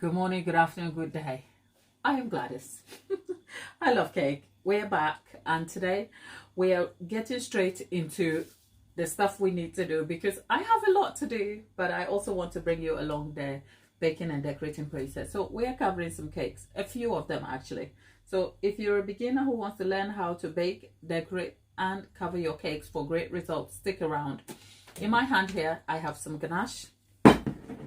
Good morning, good afternoon, good day. I am Gladys. I love cake. We're back, and today we are getting straight into the stuff we need to do because I have a lot to do, but I also want to bring you along the baking and decorating process. So we are covering some cakes, a few of them actually. So if you're a beginner who wants to learn how to bake, decorate, and cover your cakes for great results, stick around. In my hand here, I have some ganache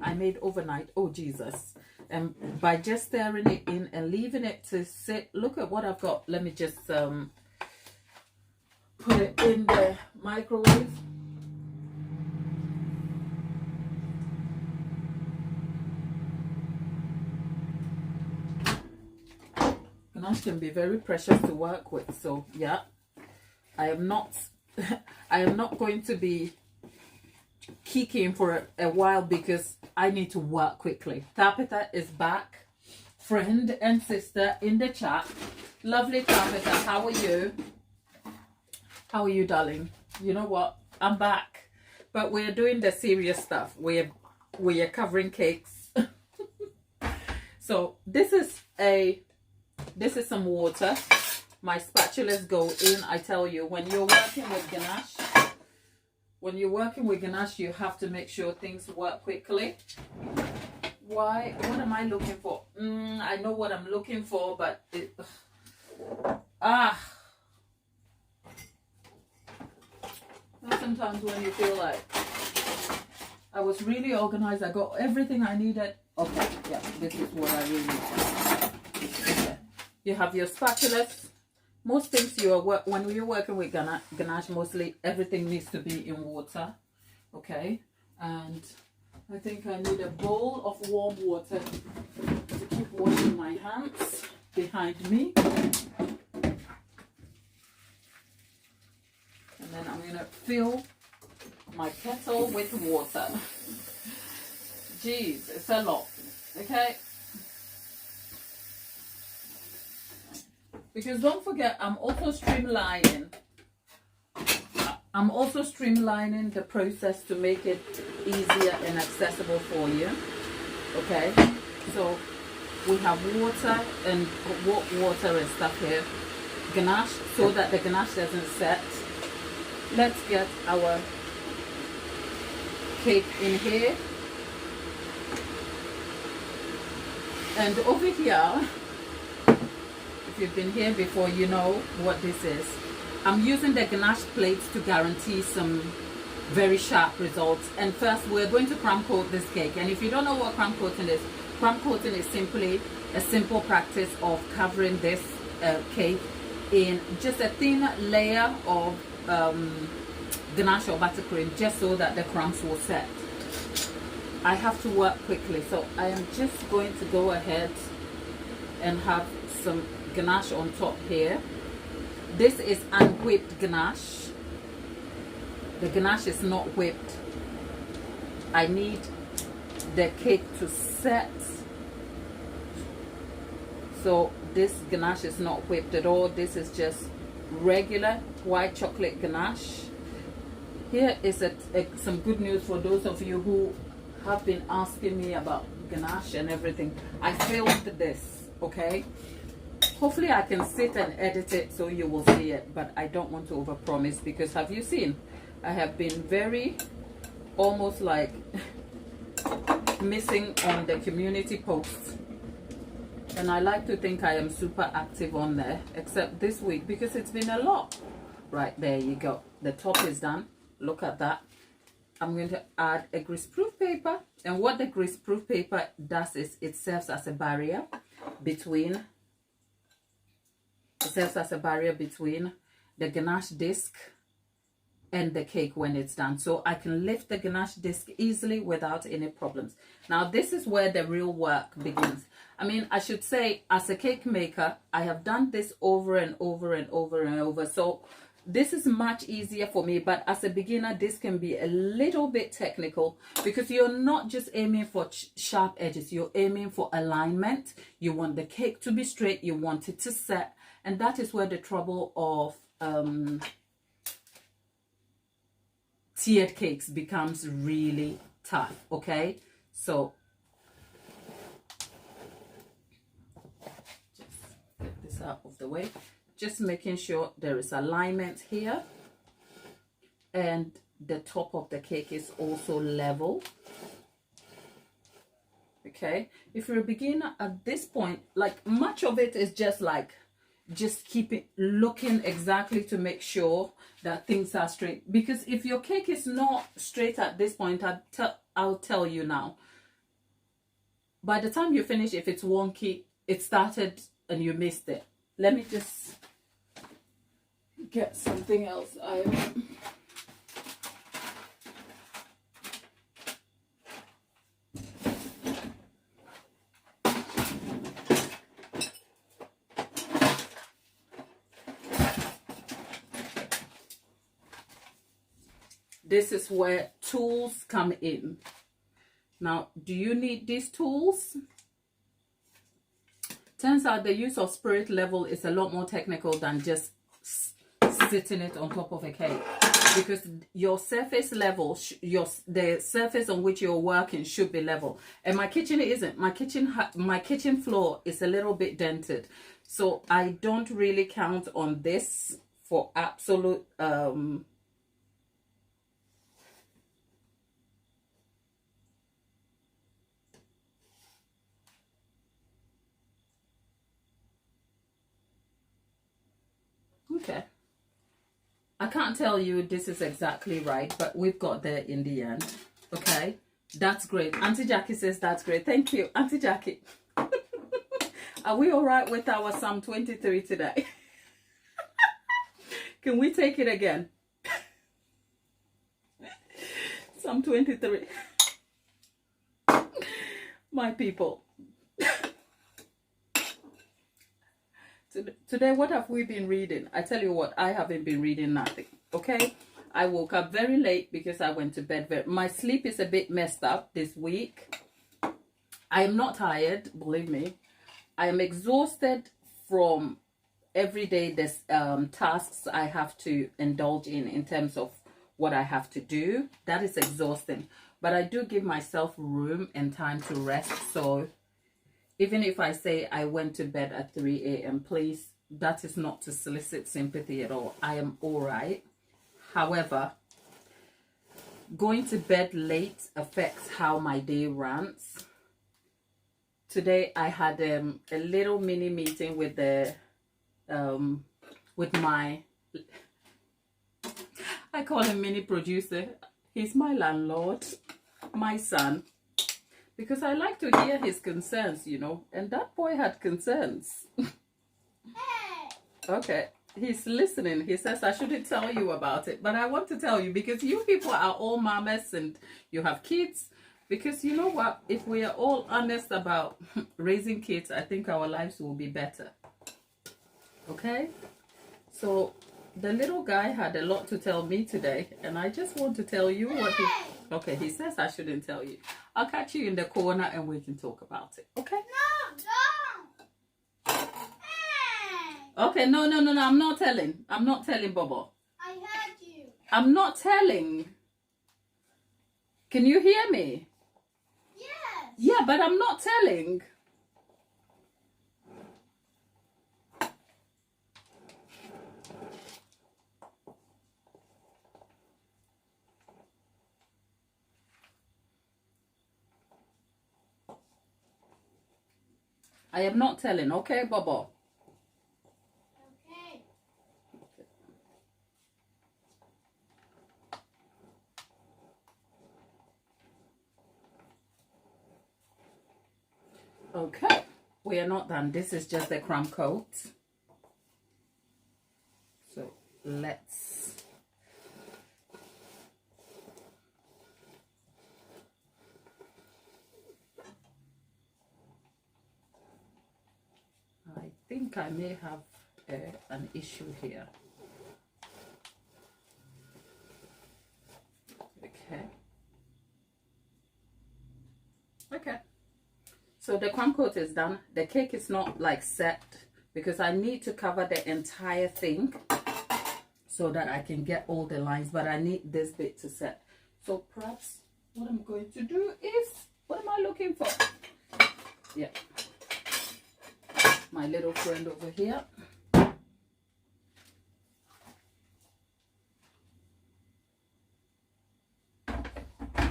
I made overnight. Oh Jesus. And by just stirring it in and leaving it to sit, look at what I've got. Let me just put it in the microwave. Ganache can be very precious to work with, so yeah, I am not I am not going to be kicking for a while because I need to work quickly. Tabitha is back, friend and sister in the chat. Lovely Tabitha, how are you? How are you, darling? You know what? I'm back, but we're doing the serious stuff. We are covering cakes. So this is some water. My spatulas go in. I tell you, when you're working with ganache, you have to make sure things work quickly. Why? What am I looking for? I know what I'm looking for, but sometimes when you feel like I was really organized, I got everything I needed. Okay, yeah, this is what I really need. Okay. You have your spatulas. Most things when you're working with ganache, mostly everything needs to be in water. Okay, and I think I need a bowl of warm water to keep washing my hands behind me. And then I'm gonna fill my kettle with water. Jeez, it's a lot. Okay. Because don't forget, I'm also streamlining the process to make it easier and accessible for you. Okay, so we have water and water and stuff here, ganache, so that the ganache doesn't set. Let's get our cake in here, and over here, if you've been here before, you know what this is. I'm using the ganache plates to guarantee some very sharp results. And first, we're going to crumb coat this cake. And if you don't know what crumb coating is simply a simple practice of covering this cake in just a thin layer of ganache or buttercream, just so that the crumbs will set. I have to work quickly, so I am just going to go ahead and have some ganache on top here. This is unwhipped ganache. The ganache is not whipped. I need the cake to set. So this ganache is not whipped at all. This is just regular white chocolate ganache. Here is some good news for those of you who have been asking me about ganache and everything. I filmed this, okay? Hopefully I can sit and edit it so you will see it, but I don't want to overpromise because have you seen? I have been very almost like missing on the community posts, and I like to think I am super active on there, except this week because it's been a lot. Right, there you go. The top is done. Look at that. I'm going to add a greaseproof paper, and what the greaseproof paper does is it serves as a barrier between the ganache disc and the cake when it's done. So I can lift the ganache disc easily without any problems. Now this is where the real work begins. I mean, I should say, as a cake maker, I have done this over and over and over and over. So this is much easier for me, but as a beginner, this can be a little bit technical because you're not just aiming for sharp edges. You're aiming for alignment. You want the cake to be straight. You want it to set. And that is where the trouble of tiered cakes becomes really tough. Okay, so the way. Just making sure there is alignment here. And the top of the cake is also level. Okay, if you're a beginner at this point, like much of it is just keep it looking exactly to make sure that things are straight. Because if your cake is not straight at this point, I'll tell you now, by the time you finish, if it's wonky, it started and you missed it. Let me just get something else. This is where tools come in. Now, do you need these tools? Turns out the use of spirit level is a lot more technical than just sitting it on top of a cake, because your surface level, the surface on which you're working should be level. And my kitchen isn't. My kitchen floor is a little bit dented, so I don't really count on this for absolute okay. I can't tell you this is exactly right, but we've got there in the end. Okay, that's great. Auntie Jackie says that's great. Thank you, Auntie Jackie. Are we all right with our Psalm 23 today? Can we take it again? Psalm 23. My people. Today, what have we been reading? I tell you what, I haven't been reading nothing. Okay, I woke up very late because I went to bed my sleep is a bit messed up this week. I am not tired, believe me. I am exhausted from everyday tasks I have to indulge in terms of what I have to do. That is exhausting, but I do give myself room and time to rest. So even if I say I went to bed at 3 a.m., please, that is not to solicit sympathy at all. I am all right. However, going to bed late affects how my day runs. Today I had a little mini meeting with my, I call him mini producer. He's my landlord, my son. Because I like to hear his concerns, you know, and that boy had concerns. Okay, he's listening. He says I shouldn't tell you about it, but I want to tell you because you people are all mamas and you have kids. Because you know what, if we are all honest about raising kids, I think our lives will be better. Okay, so the little guy had a lot to tell me today, and I just want to tell you what he... Okay, he says I shouldn't tell you. I'll catch you in the corner and we can talk about it. Okay? No, don't. Hey. Okay, no. I'm not telling. I'm not telling, Bobo. I heard you. I'm not telling. Can you hear me? Yes. Yeah, but I'm not telling. I am not telling, okay, Bobo? Okay. Okay, we are not done. This is just a crumb coat. So let's... I think I may have an issue here. Okay. So the crumb coat is done. The cake is not like set because I need to cover the entire thing so that I can get all the lines, but I need this bit to set. So perhaps what I'm going to do is, what am I looking for? Yeah. My little friend over here.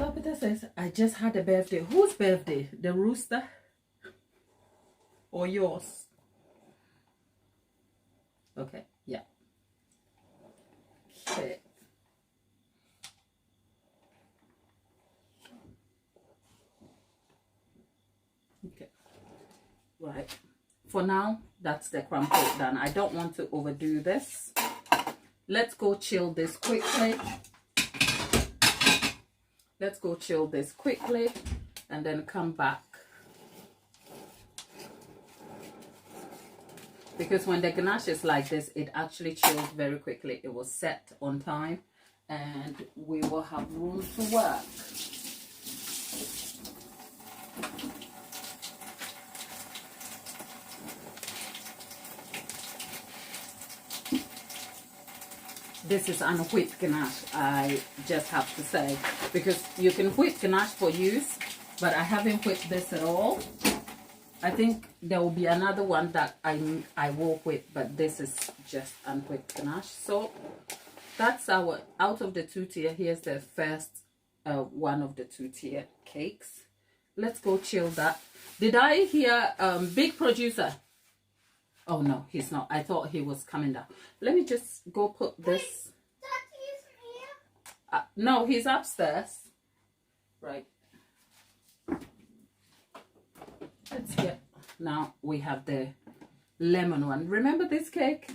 Papita says, I just had a birthday. Whose birthday? The rooster? Or yours? Okay, yeah. Okay. Okay. Right. For now, that's the crumb cake done. I don't want to overdo this. Let's go chill this quickly. Let's go chill this quickly and then come back. Because when the ganache is like this, it actually chills very quickly. It will set on time and we will have room to work. This is unwhipped ganache, I just have to say, because you can whip ganache for use, but I haven't whipped this at all. I think there will be another one that I will whip, but this is just unwhipped ganache. So that's our, out of the 2-tier, here's the first one of the 2-tier cakes. Let's go chill that. Did I hear big producer? Oh no, he's not. I thought he was coming down. Let me just go put this. Daddy isn't here. No, he's upstairs. Right. Let's get. Now we have the lemon one. Remember this cake?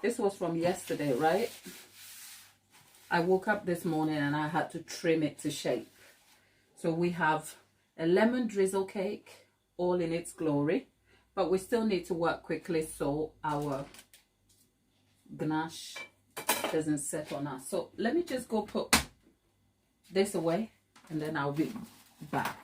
This was from yesterday, right? I woke up this morning and I had to trim it to shape. So we have a lemon drizzle cake, all in its glory. But we still need to work quickly so our ganache doesn't set on us. So let me just go put this away and then I'll be back.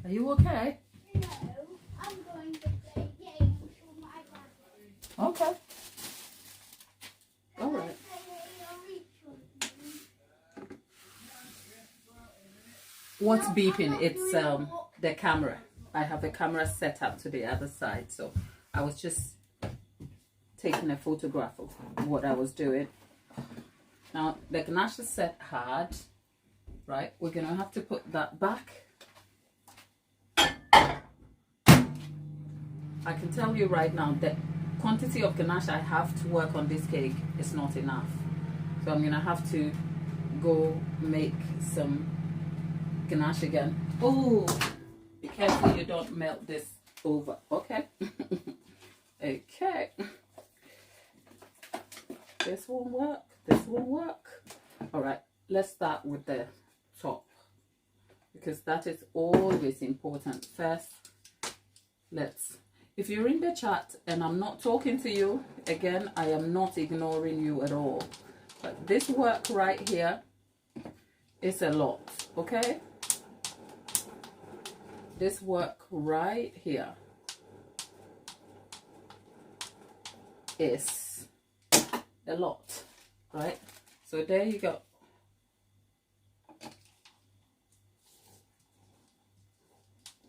Are you okay? No, I'm going to play games with my brother. Okay. All right. What's beeping? It's the camera. I have a camera set up to the other side, so I was just taking a photograph of what I was doing. Now the ganache is set hard, right? We're gonna have to put that back. I can tell you right now that quantity of ganache I have to work on this cake is not enough. So I'm gonna have to go make some ganache again. Oh, be careful you don't melt this over. Okay. Okay. This won't work. This won't work. All right. Let's start with the top because that is always important. First, let's. If you're in the chat and I'm not talking to you, again, I am not ignoring you at all. But this work right here is a lot, okay? This work right here is a lot, right? So there you go.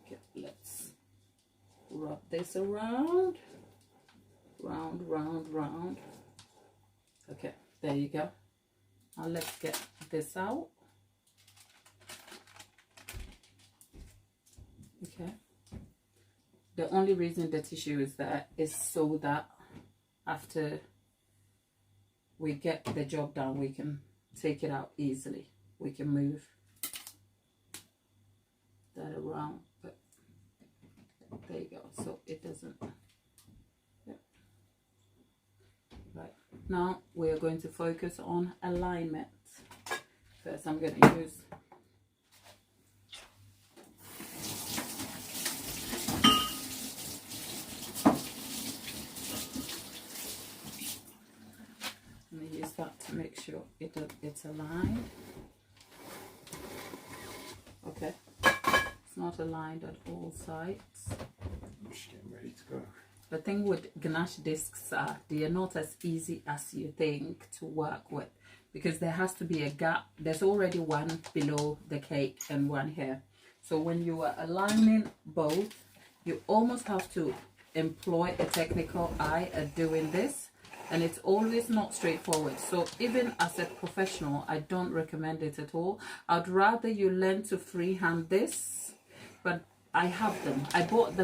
Okay, let's rub this around, round. Okay, there you go. Now let's get this out. Okay. The only reason the tissue is there is so that after we get the job done, we can take it out easily. We can move that around. But there you go. So it doesn't. Yeah, Now we're going to focus on alignment. First, I'm going to use that to make sure it's aligned. Okay, it's not aligned at all sides. I'm just getting ready to go. The thing with ganache discs are they are not as easy as you think to work with, because there has to be a gap. There's already one below the cake and one here. So when you are aligning both, you almost have to employ a technical eye at doing this, and it's always not straightforward. So even as a professional, I don't recommend it at all. I'd rather you learn to freehand this, but I have them. I bought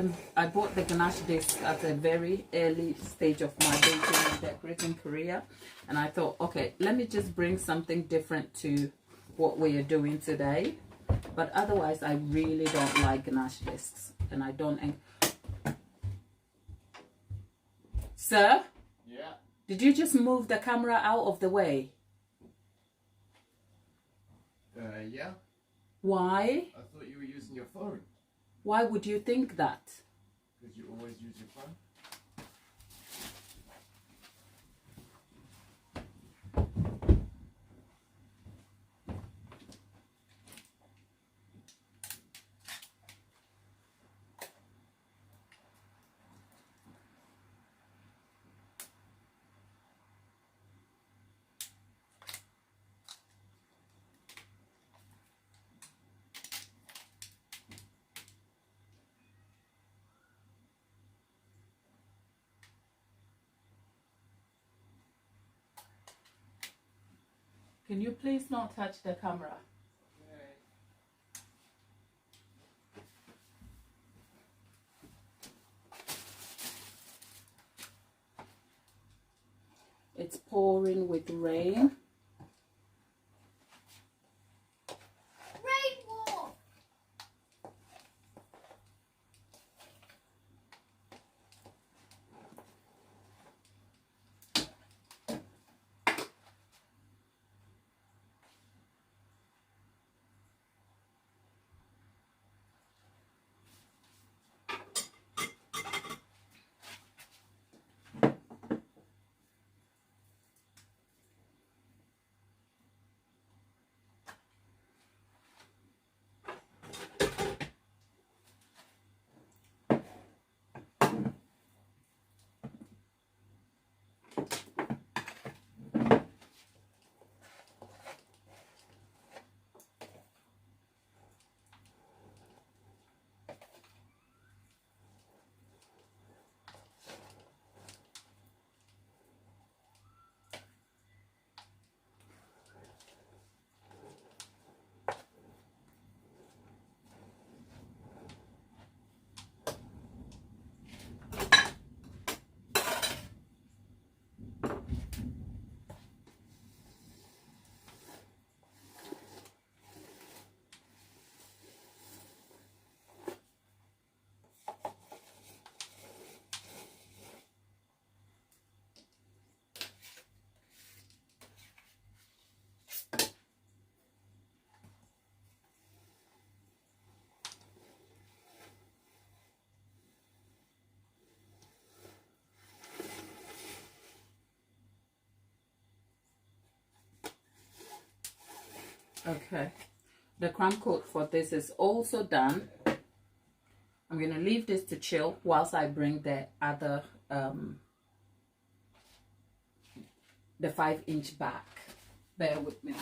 the ganache discs at a very early stage of my baking and decorating career, and I thought, okay, let me just bring something different to what we are doing today. But otherwise, I really don't like ganache discs, and I don't. Sir? Yeah. Did you just move the camera out of the way? Yeah. Why? I thought you were using your phone. Why would you think that? Because you always use your phone. Can you please not touch the camera? It's pouring with rain. Rainbow. Okay, the crumb coat for this is also done. I'm going to leave this to chill whilst I bring the other, the 5-inch back. Bear with me.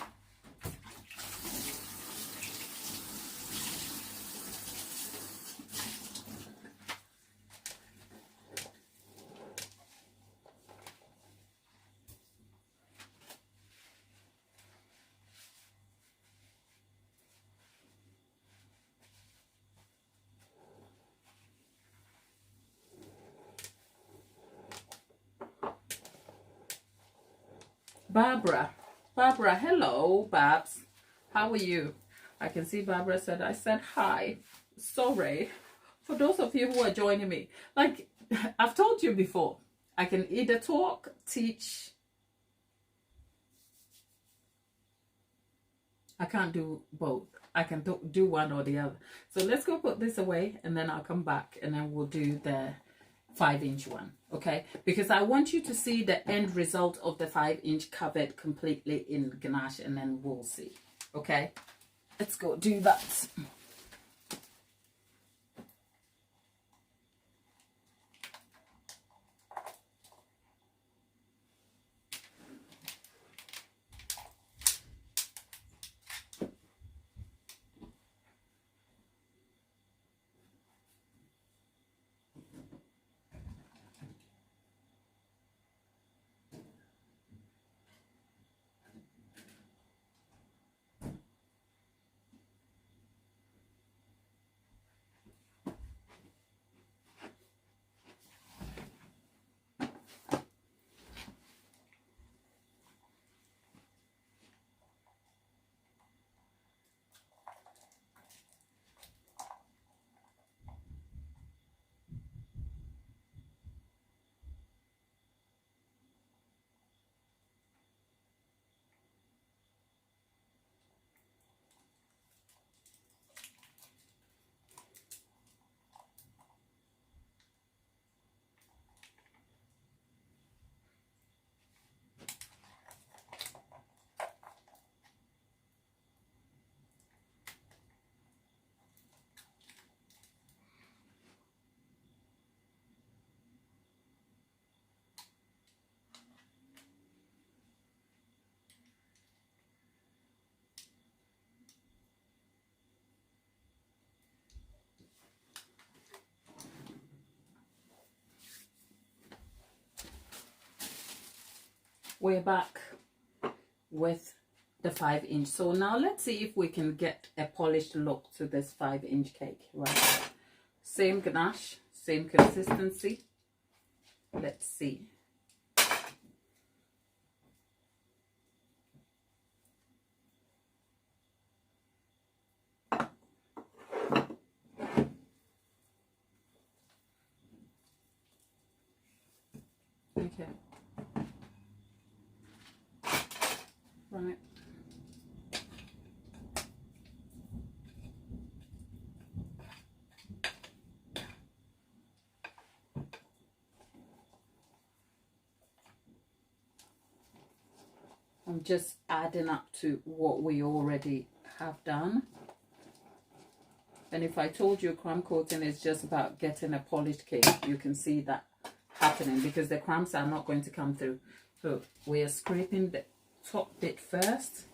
Barbara, hello, Babs. How are you? I can see Barbara said, I said hi. Sorry. For those of you who are joining me, like I've told you before, I can either talk, teach, I can't do both. I can do one or the other. So let's go put this away, and then I'll come back and then we'll do the 5-inch one, okay? Because I want you to see the end result of the 5-inch covered completely in ganache, and then we'll see, okay? Let's go do that. We're back with the 5-inch. So now let's see if we can get a polished look to this 5-inch cake, right? Same ganache, same consistency. Let's see. Okay. Right. I'm just adding up to what we already have done. And if I told you crumb coating is just about getting a polished cake, you can see that happening because the crumbs are not going to come through. So we are scraping the top bit first,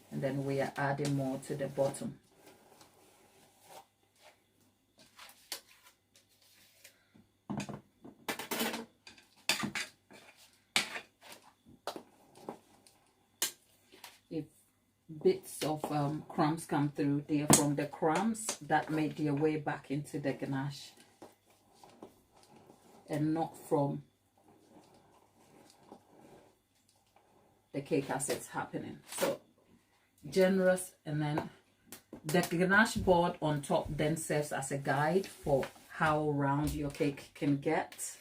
and then we are adding more to the bottom. If bits of crumbs come through, they are from the crumbs that made their way back into the ganache, and not from the cake as it's happening. So generous, and then the ganache board on top then serves as a guide for how round your cake can get.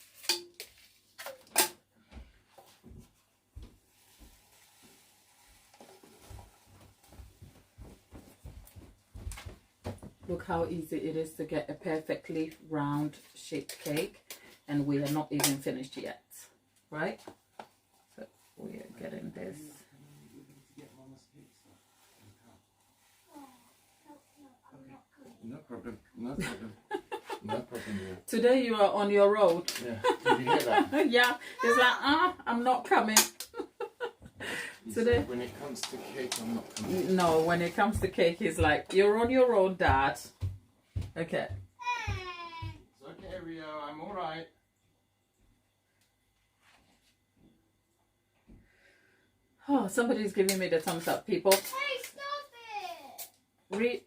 Look how easy it is to get a perfectly round shaped cake, and we are not even finished yet, right? So we are getting this. No problem. No problem. No problem. Yeah. Today you are on your road. Yeah. Did you hear that? Yeah, it's like, I'm not coming. Today, when it comes to cake, I'm not coming. no, when it comes to cake, he's like, you're on your road, Dad. Okay. It's okay, Rio. I'm all right. Oh, somebody's giving me the thumbs up, people. Hey, stop it! Read.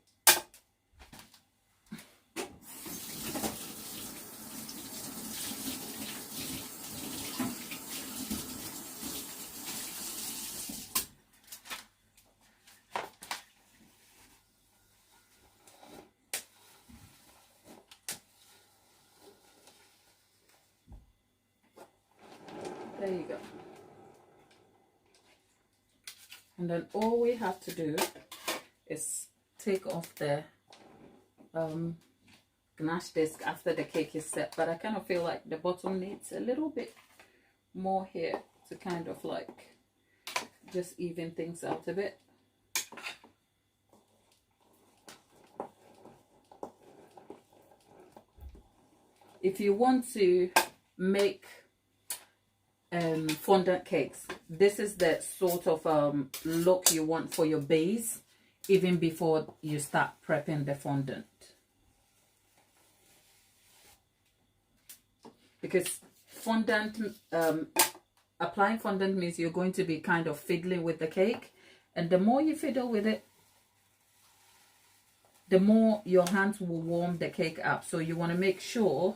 There you go. And then all we have to do is take off the gnache disc after the cake is set. But I kind of feel like the bottom needs a little bit more here to kind of like just even things out a bit. If you want to make fondant cakes, this is the sort of look you want for your base even before you start prepping the fondant, because fondant applying fondant means you're going to be kind of fiddling with the cake, and the more you fiddle with it, the more your hands will warm the cake up. So you want to make sure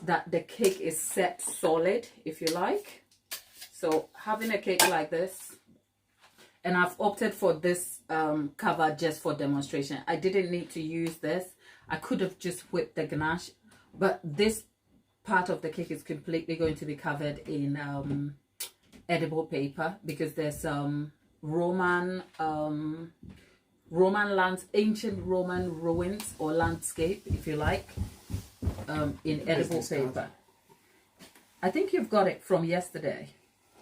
that the cake is set solid, if you like. So having a cake like this, and I've opted for this cover just for demonstration. I didn't need to use this. I could have just whipped the ganache, but this part of the cake is completely going to be covered in edible paper, because there's Roman lands, ancient Roman ruins or landscape, if you like, in edible paper. I think you've got it from yesterday.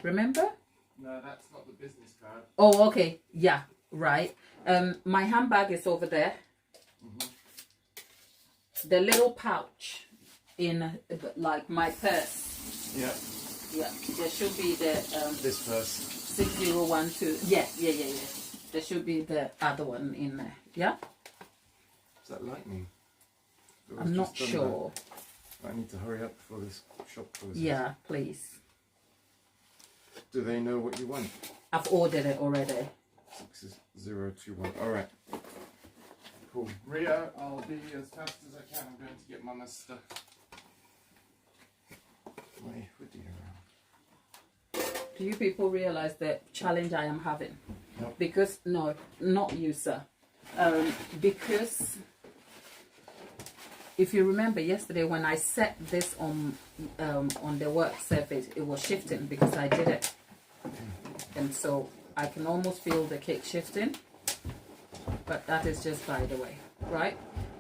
Remember? No, that's not the business card. Oh, okay. Yeah, right. My handbag is over there. The little pouch in like my purse. Yeah. Yeah, there should be the This purse. 6012. Yeah. There should be the other one in there. Yeah? Is that lightning? I'm not sure. I need to hurry up before this shop closes. Yeah, please. Do they know what you want? I've ordered it already. 6021. Alright. Cool. Ria, I'll be as fast as I can. I'm going to get Mama's stuff. My hoodie around. Do you people realize the challenge I am having? Nope. Because, no, not you, sir. Because if you remember yesterday when I set this on the work surface, it was shifting because I did it. And so I can almost feel the cake shifting. But that is just by the way, right?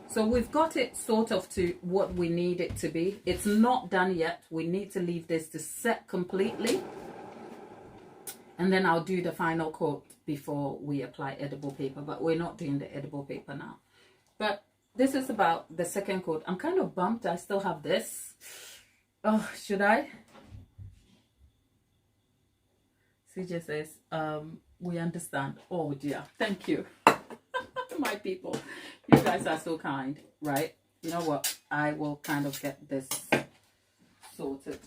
So we've got it sort of to what we need it to be. It's not done yet. We need to leave this to set completely. And then I'll do the final coat before we apply edible paper. But we're not doing the edible paper now. But this is about the second coat. I'm kind of bummed I still have this. Oh, should I? CJ says, we understand. Oh dear, thank you. My people, you guys are so kind, right? You know what? I will kind of get this sorted.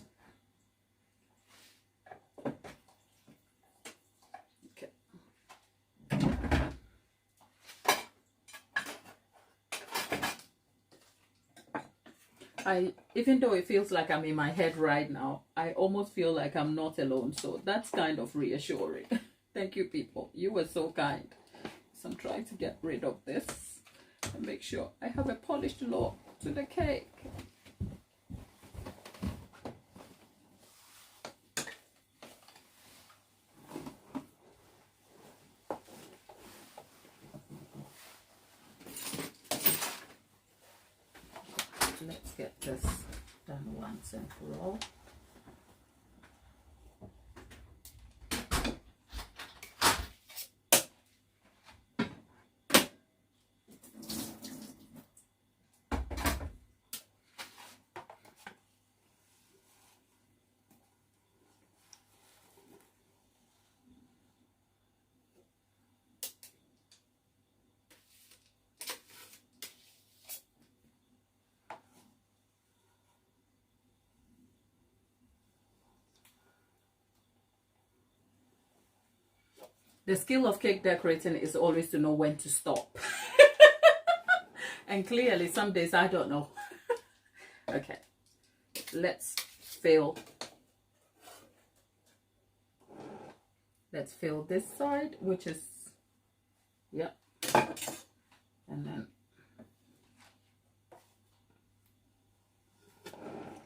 Even though it feels like I'm in my head right now, I almost feel like I'm not alone. So that's kind of reassuring. Thank you, people. You were so kind. So I'm trying to get rid of this and make sure I have a polished look to the cake. Let's get this done once and for all. The skill of cake decorating is always to know when to stop. And clearly some days I don't know. Okay, let's fill this side, which is, yep, and then,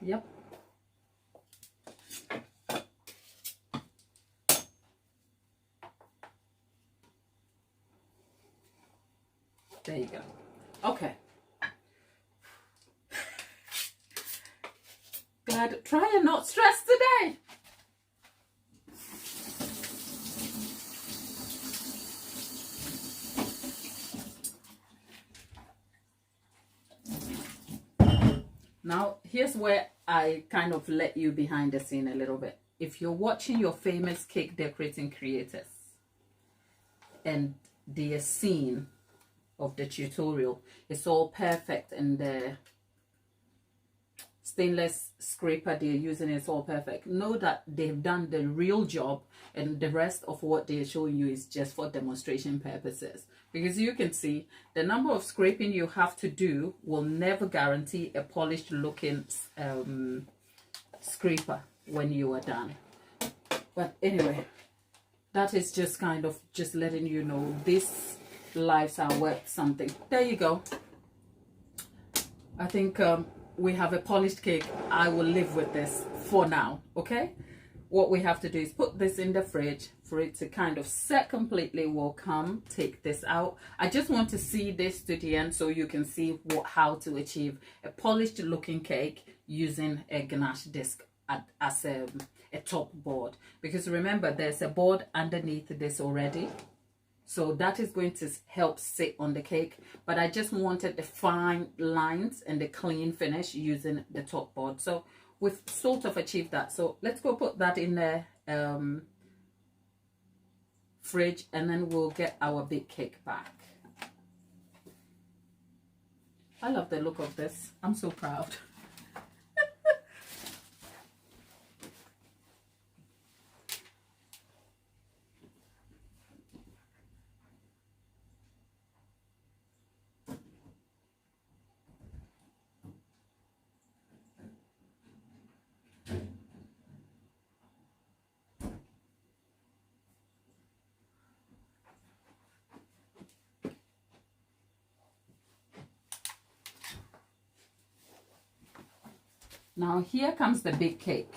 yep. There you go. Okay. Glad. Try and not stress today. Now, here's where I kind of let you behind the scene a little bit. If you're watching your famous cake decorating creators and their scene of the tutorial, it's all perfect, and the stainless scraper they're using is all perfect. Know that they've done the real job, and the rest of what they're showing you is just for demonstration purposes. Because you can see the number of scraping you have to do will never guarantee a polished looking scraper when you are done. But anyway, that is just kind of just letting you know these lives are worth something. There you go. I think we have a polished cake. I will live with this for now, okay? What we have to do is put this in the fridge for it to kind of set completely. We'll come take this out. I just want to see this to the end so you can see how to achieve a polished looking cake using a ganache disc as a top board. Because remember, there's a board underneath this already. So that is going to help sit on the cake. But I just wanted the fine lines and the clean finish using the top board. So we've sort of achieved that. So let's go put that in the fridge, and then we'll get our big cake back. I love the look of this. I'm so proud. Now here comes the big cake.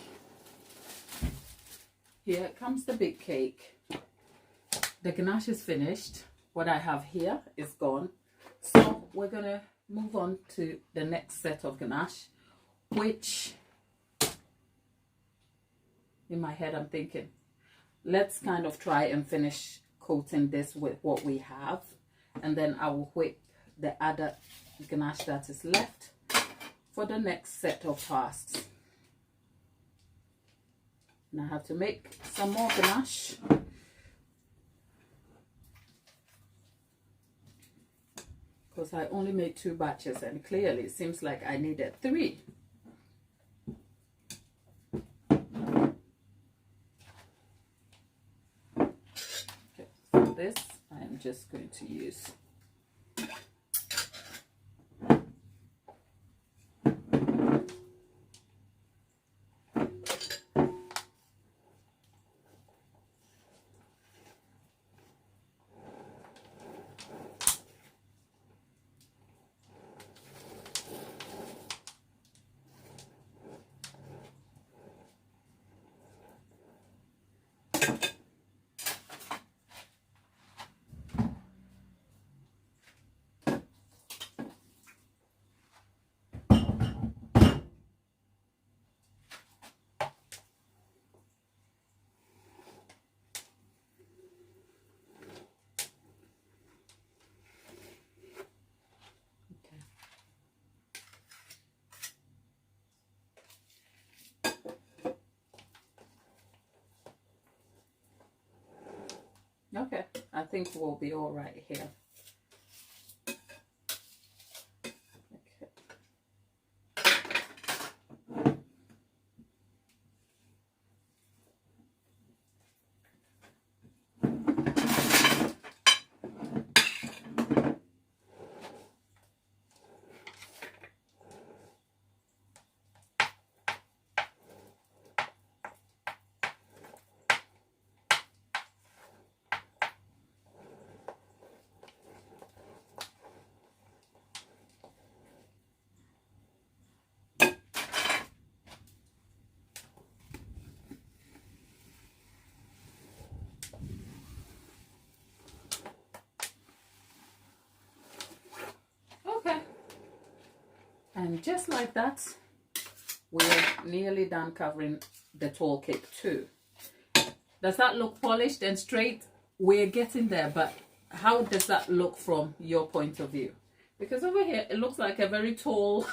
Here comes the big cake. The ganache is finished. What I have here is gone. So we're gonna move on to the next set of ganache, which in my head I'm thinking, let's kind of try and finish coating this with what we have, and then I will whip the other ganache that is left for the next set of tasks. And I have to make some more ganache. Because I only made 2 batches, and clearly it seems like I needed 3. Okay, for this I am just going to use Okay, I think we'll be all right here. Okay. And just like that, we're nearly done covering the tall cake too. Does that look polished and straight? We're getting there, but how does that look from your point of view? Because over here, it looks like a very tall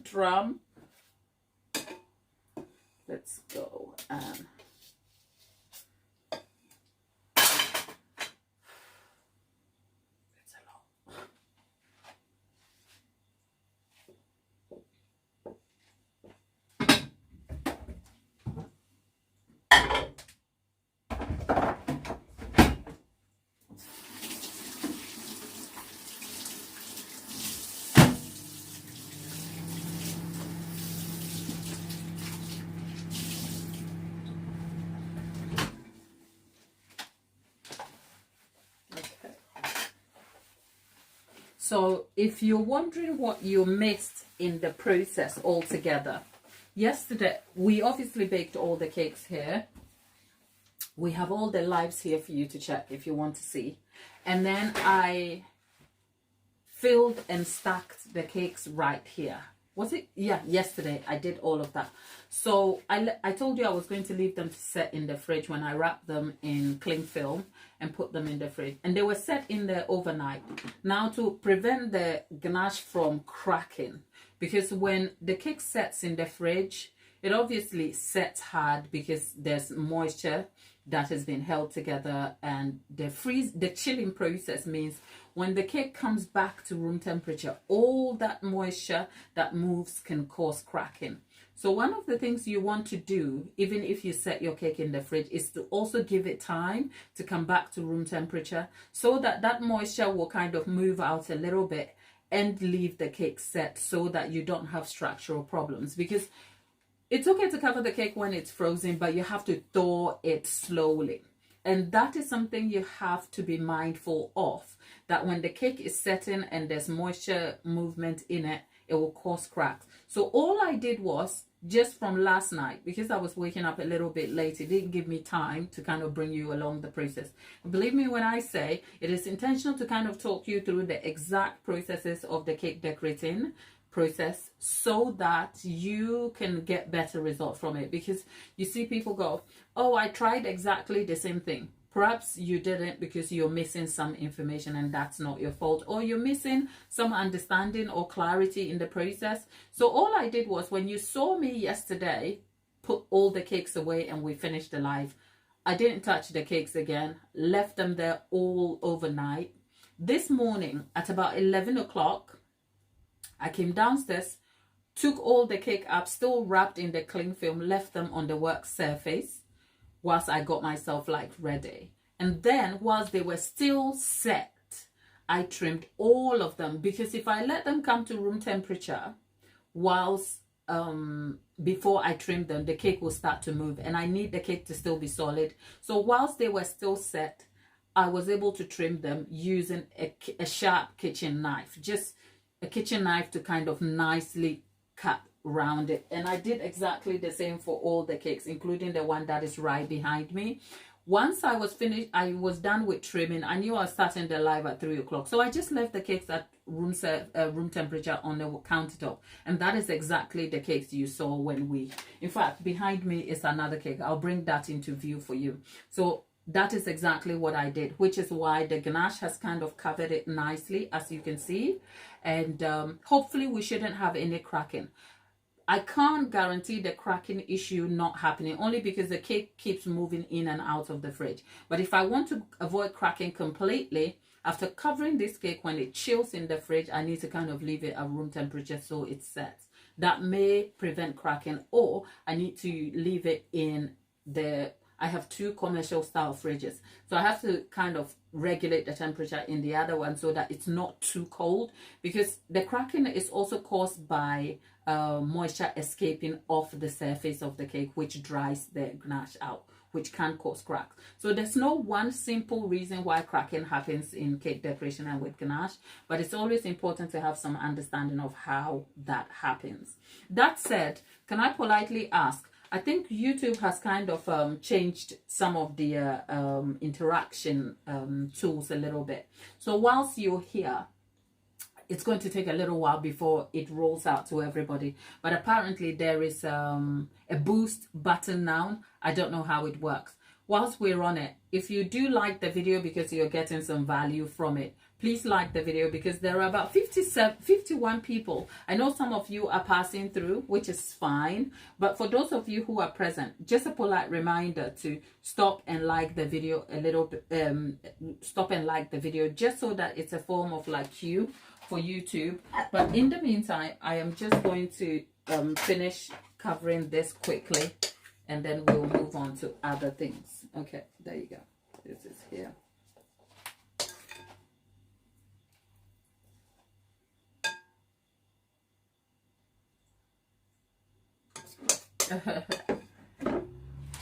drum. Let's go and... So if you're wondering what you missed in the process altogether, yesterday we obviously baked all the cakes here. We have all the lives here for you to check if you want to see. And then I filled and stacked the cakes right here. Was it? Yeah, yesterday I did all of that. So I told you I was going to leave them to set in the fridge when I wrapped them in cling film and put them in the fridge. And they were set in there overnight. Now, to prevent the ganache from cracking, because when the cake sets in the fridge, it obviously sets hard because there's moisture that has been held together, and the chilling process means when the cake comes back to room temperature, all that moisture that moves can cause cracking. So one of the things you want to do, even if you set your cake in the fridge, is to also give it time to come back to room temperature so that that moisture will kind of move out a little bit and leave the cake set so that you don't have structural problems. Because it's okay to cover the cake when it's frozen, but you have to thaw it slowly. And that is something you have to be mindful of, that when the cake is setting and there's moisture movement in it, it will cause cracks. So all I did was, just from last night, because I was waking up a little bit late, it didn't give me time to kind of bring you along the process. And believe me when I say it is intentional to kind of talk you through the exact processes of the cake decorating process so that you can get better results from it. Because you see people go, oh, I tried exactly the same thing. Perhaps you didn't, because you're missing some information, and that's not your fault, or you're missing some understanding or clarity in the process. So all I did was, when you saw me yesterday put all the cakes away and we finished the live, I didn't touch the cakes again, left them there all overnight. This morning at about 11 o'clock, I came downstairs, took all the cake up, still wrapped in the cling film, left them on the work surface whilst I got myself like ready. And then whilst they were still set, I trimmed all of them, because if I let them come to room temperature whilst before I trim them, the cake will start to move, and I need the cake to still be solid. So whilst they were still set, I was able to trim them using a sharp kitchen knife, just a kitchen knife to kind of nicely cut around it. And I did exactly the same for all the cakes, including the one that is right behind me. Once I was finished, I was done with trimming. I knew I was starting the live at 3 o'clock, so I just left the cakes at room temperature on the countertop, and that is exactly the cakes you saw when we, in fact, behind me is another cake. I'll bring that into view for you. So that is exactly what I did, which is why the ganache has kind of covered it nicely, as you can see, and hopefully we shouldn't have any cracking. I can't guarantee the cracking issue not happening, only because the cake keeps moving in and out of the fridge. But if I want to avoid cracking completely, after covering this cake, when it chills in the fridge, I need to kind of leave it at room temperature so it sets. That may prevent cracking, or I need to leave it in the... I have 2 commercial style fridges, so I have to kind of regulate the temperature in the other one so that it's not too cold, because the cracking is also caused by moisture escaping off the surface of the cake, which dries the ganache out, which can cause cracks. So there's no one simple reason why cracking happens in cake decoration and with ganache, but it's always important to have some understanding of how that happens. That said, can I politely ask, I think YouTube has kind of changed some of the interaction tools a little bit. So whilst you're here, it's going to take a little while before it rolls out to everybody. But apparently there is a boost button now. I don't know how it works. Whilst we're on it, if you do like the video because you're getting some value from it, please like the video, because there are about 51 people. I know some of you are passing through, which is fine. But for those of you who are present, just a polite reminder to stop and like the video a little bit. Stop and like the video, just so that it's a form of like cue for YouTube. But in the meantime, I am just going to finish covering this quickly, and then we'll move on to other things. Okay, there you go. This is here.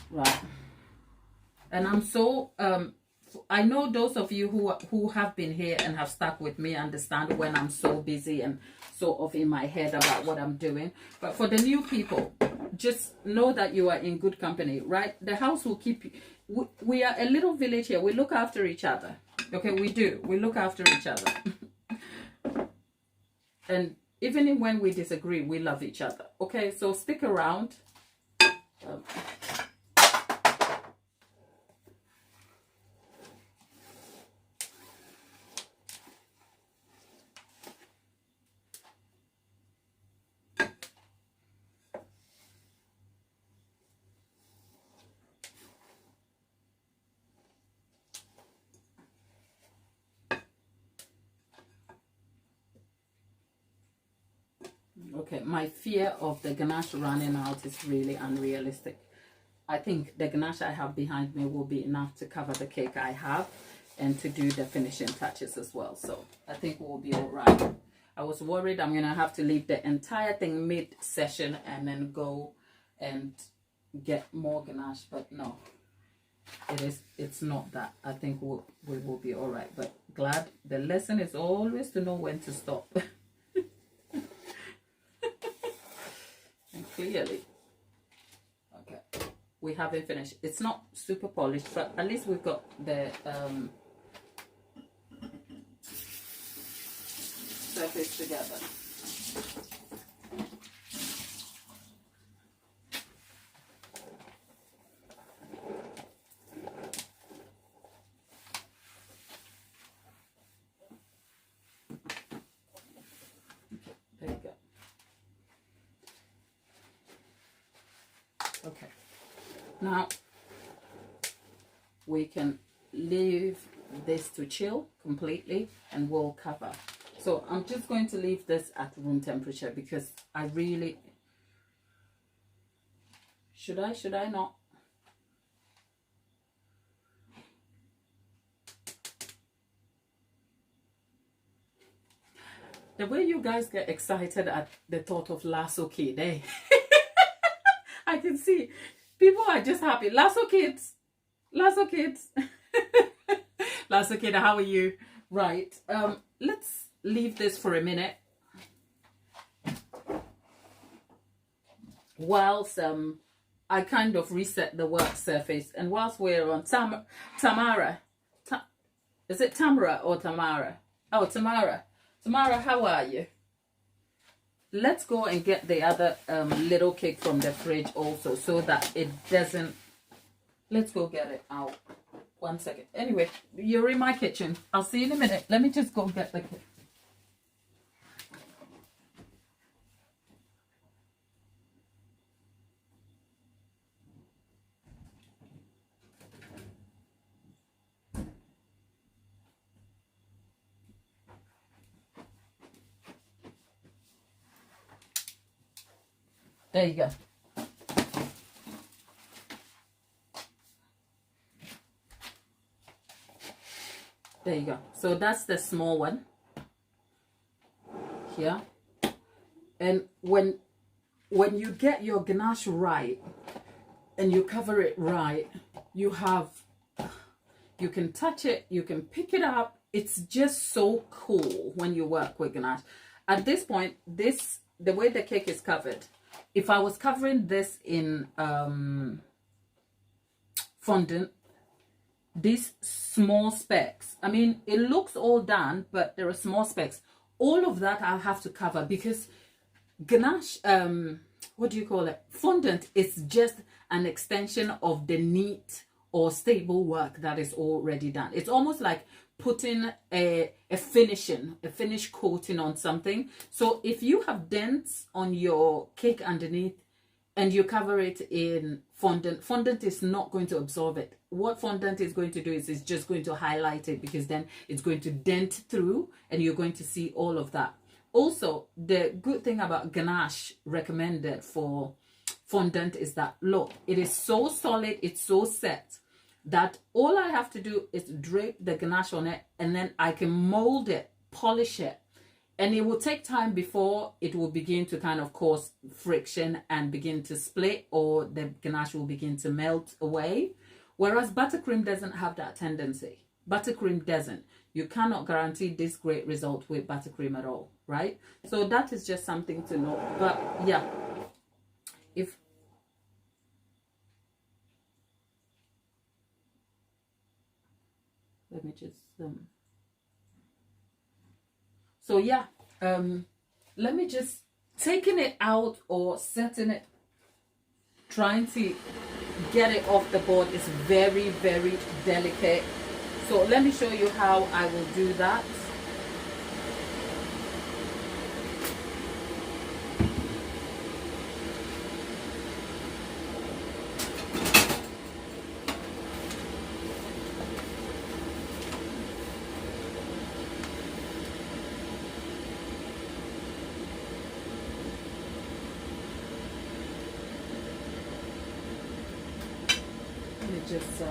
Right. And I'm so I know those of you who have been here and have stuck with me understand when I'm so busy and sort of in my head about what I'm doing. But for the new people, just know that you are in good company, right? The house will keep you. We are a little village here. We look after each other. Okay, we do. We look after each other. And even when we disagree, we love each other. Okay, so stick around. Okay, my fear of the ganache running out is really unrealistic. I think the ganache I have behind me will be enough to cover the cake I have and to do the finishing touches as well. So I think we'll be all right. I was worried I'm going to have to leave the entire thing mid-session and then go and get more ganache, but no. It's not that. I think we will be all right. But glad the lesson is always to know when to stop. Clearly. Okay, we haven't finished. It's not super polished, but at least we've got the surface together. There you go. Okay, now we can leave this to chill completely and we'll cover. So I'm just going to leave this at room temperature because I really... Should I not? The way you guys get excited at the thought of lasso kid, eh? I can see people are just happy. Lasso kids, lasso kids. Lasso kid, how are you? Right, let's leave this for a minute whilst I kind of reset the work surface. And whilst we're on Tamara, is it Tamara or Tamara? Oh, Tamara. Tamara, how are you? Let's go and get the other little cake from the fridge also, so that it doesn't... Let's go get it out. 1 second. Anyway, you're in my kitchen. I'll see you in a minute. Let me just go get the cake. There you go. There you go. So that's the small one here. And when you get your ganache right and you cover it right, you can touch it, you can pick it up. It's just so cool when you work with ganache. At this point, the way the cake is covered, if I was covering this in fondant, these small specks, I mean, it looks all done, but there are small specks, all of that I'll have to cover, because ganache, what do you call it, fondant is just an extension of the neat or stable work that is already done. It's almost like putting a finish coating on something. So if you have dents on your cake underneath and you cover it in fondant is not going to absorb it. What fondant is going to do is it's just going to highlight it, because then it's going to dent through and you're going to see all of that. Also, the good thing about ganache recommended for fondant is that, look, it is so solid, it's so set, that all I have to do is drape the ganache on it, and then I can mold it, polish it, and it will take time before it will begin to kind of cause friction and begin to split, or the ganache will begin to melt away. Whereas buttercream doesn't have that tendency. Buttercream doesn't. You cannot guarantee this great result with buttercream at all, right? So that is just something to know. But yeah, if let me just so yeah, let me just taking it out or setting it, trying to get it off the board is very, very delicate. So let me show you how I will do that. Let me just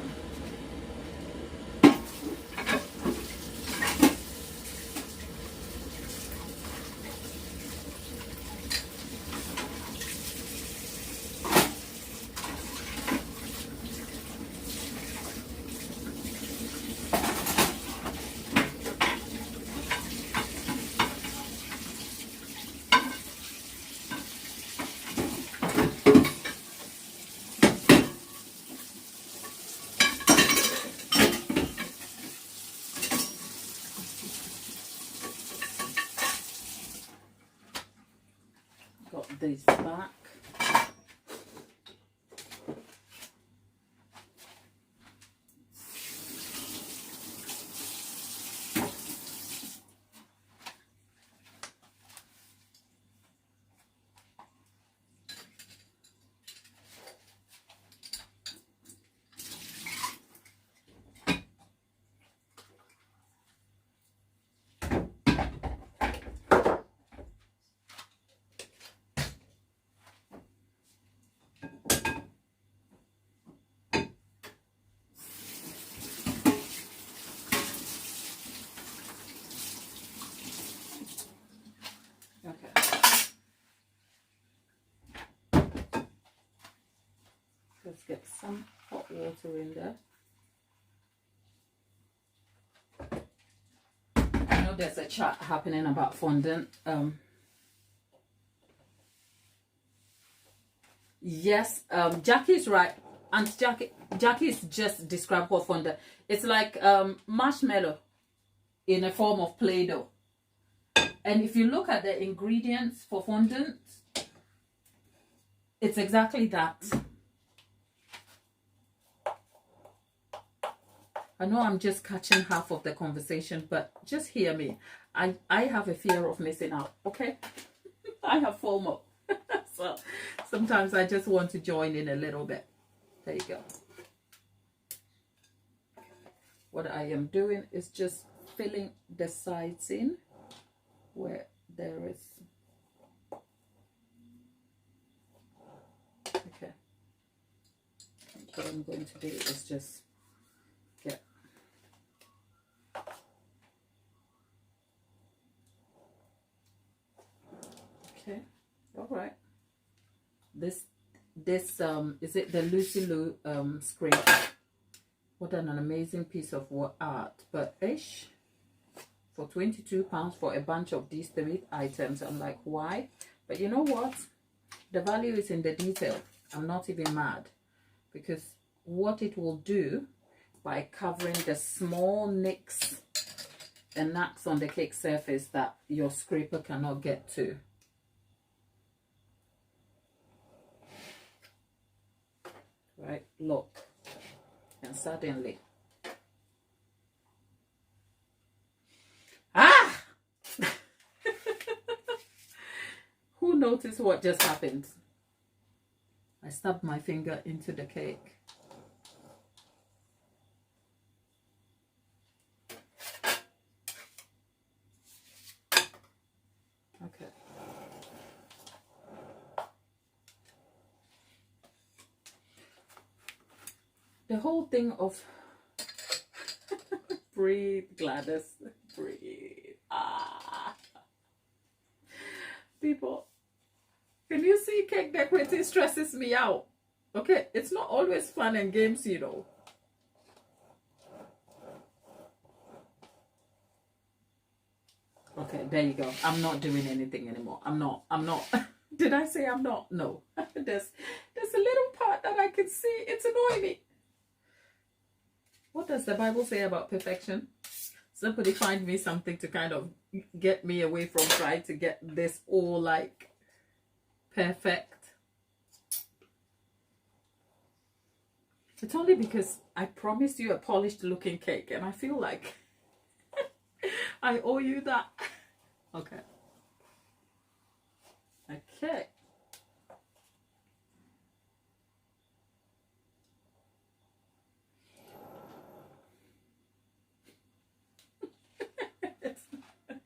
got this back. Let's get some hot water in there. I know there's a chat happening about fondant. Yes, Jackie's right. And Jackie's just described what fondant. It's like marshmallow in a form of Play-Doh. And if you look at the ingredients for fondant, it's exactly that. I know I'm just catching half of the conversation, but just hear me. I have a fear of missing out, okay? I have FOMO. So sometimes I just want to join in a little bit. There you go. What I am doing is just filling the sides in where there is. Okay. What I'm going to do is just get okay. All right. This is it the Lucy Lou scrape? What an amazing piece of art. But ish, for £22 for a bunch of these 3 items, I'm like, why? But you know what? The value is in the detail. I'm not even mad, because what it will do by covering the small nicks and knacks on the cake surface that your scraper cannot get to. Right, look, and suddenly, ah! Who noticed what just happened? I stubbed my finger into the cake. Okay. The whole thing of breathe, Gladys, breathe. Ah, people, can you see cake decorating stresses me out? Okay, it's not always fun and games, you know. Okay, there you go. I'm not doing anything anymore. I'm not. Did I say I'm not? No. There's a little part that I can see. It's annoying me. What does the Bible say about perfection? Somebody find me something to kind of get me away from trying to get this all like perfect. It's only because I promised you a polished looking cake and I feel like I owe you that. Okay. Okay.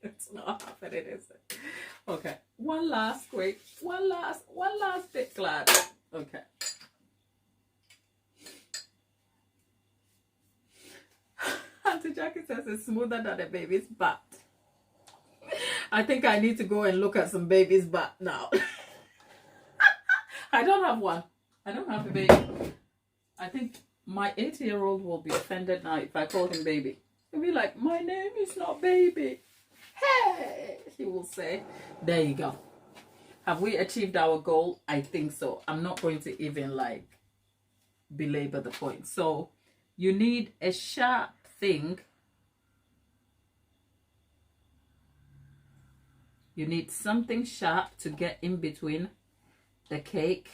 It's not happening, is it? Okay. One last quick. One last bit, glad. Okay. Auntie Jackie says it's smoother than a baby's butt. I think I need to go and look at some baby's butt now. I don't have one. I don't have a baby. I think my 8-year-old will be offended now if I call him baby. He'll be like, my name is not baby. Hey, he will say. There you go. Have we achieved our goal? I think so. I'm not going to even like belabor the point. So you need a sharp thing. You need something sharp to get in between the cake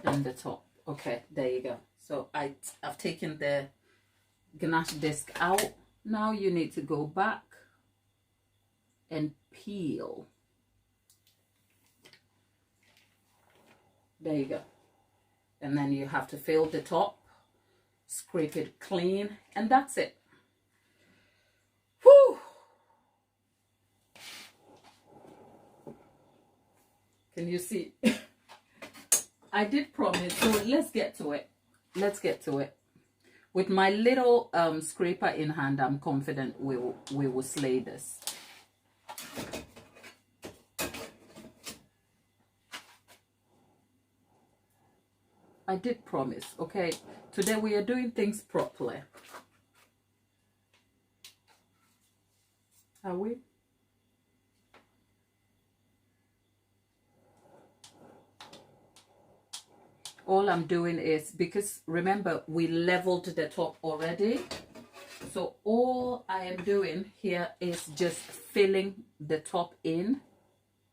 and the top. Okay, there you go. So I've taken the ganache disc out. Now you need to go back and peel. There you go. And then you have to fill the top, scrape it clean, and that's it. Whew! Can you see? I did promise, so let's get to it. Let's get to it. With my little scraper in hand, I'm confident we will slay this. I did promise, okay? Today we are doing things properly. Are we? All I'm doing is, because remember we leveled the top already, so all I am doing here is just filling the top in.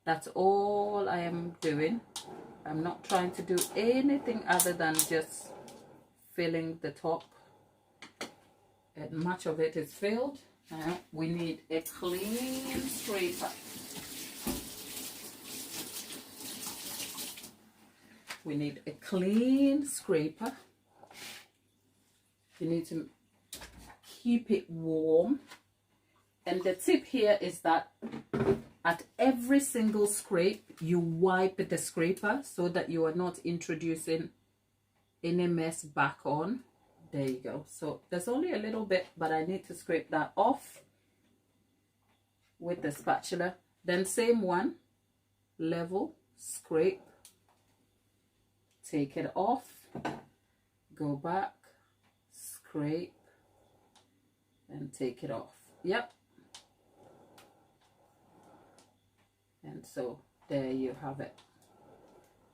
That's all I am doing. I'm not trying to do anything other than just filling the top. And much of it is filled. Now we need a clean scraper. We need a clean scraper. You need to keep it warm. And the tip here is that at every single scrape, you wipe the scraper so that you are not introducing any mess back on. There you go. So there's only a little bit, but I need to scrape that off with the spatula. Then same one, level, scrape, take it off, go back, scrape, and take it off. Yep. And so there you have it.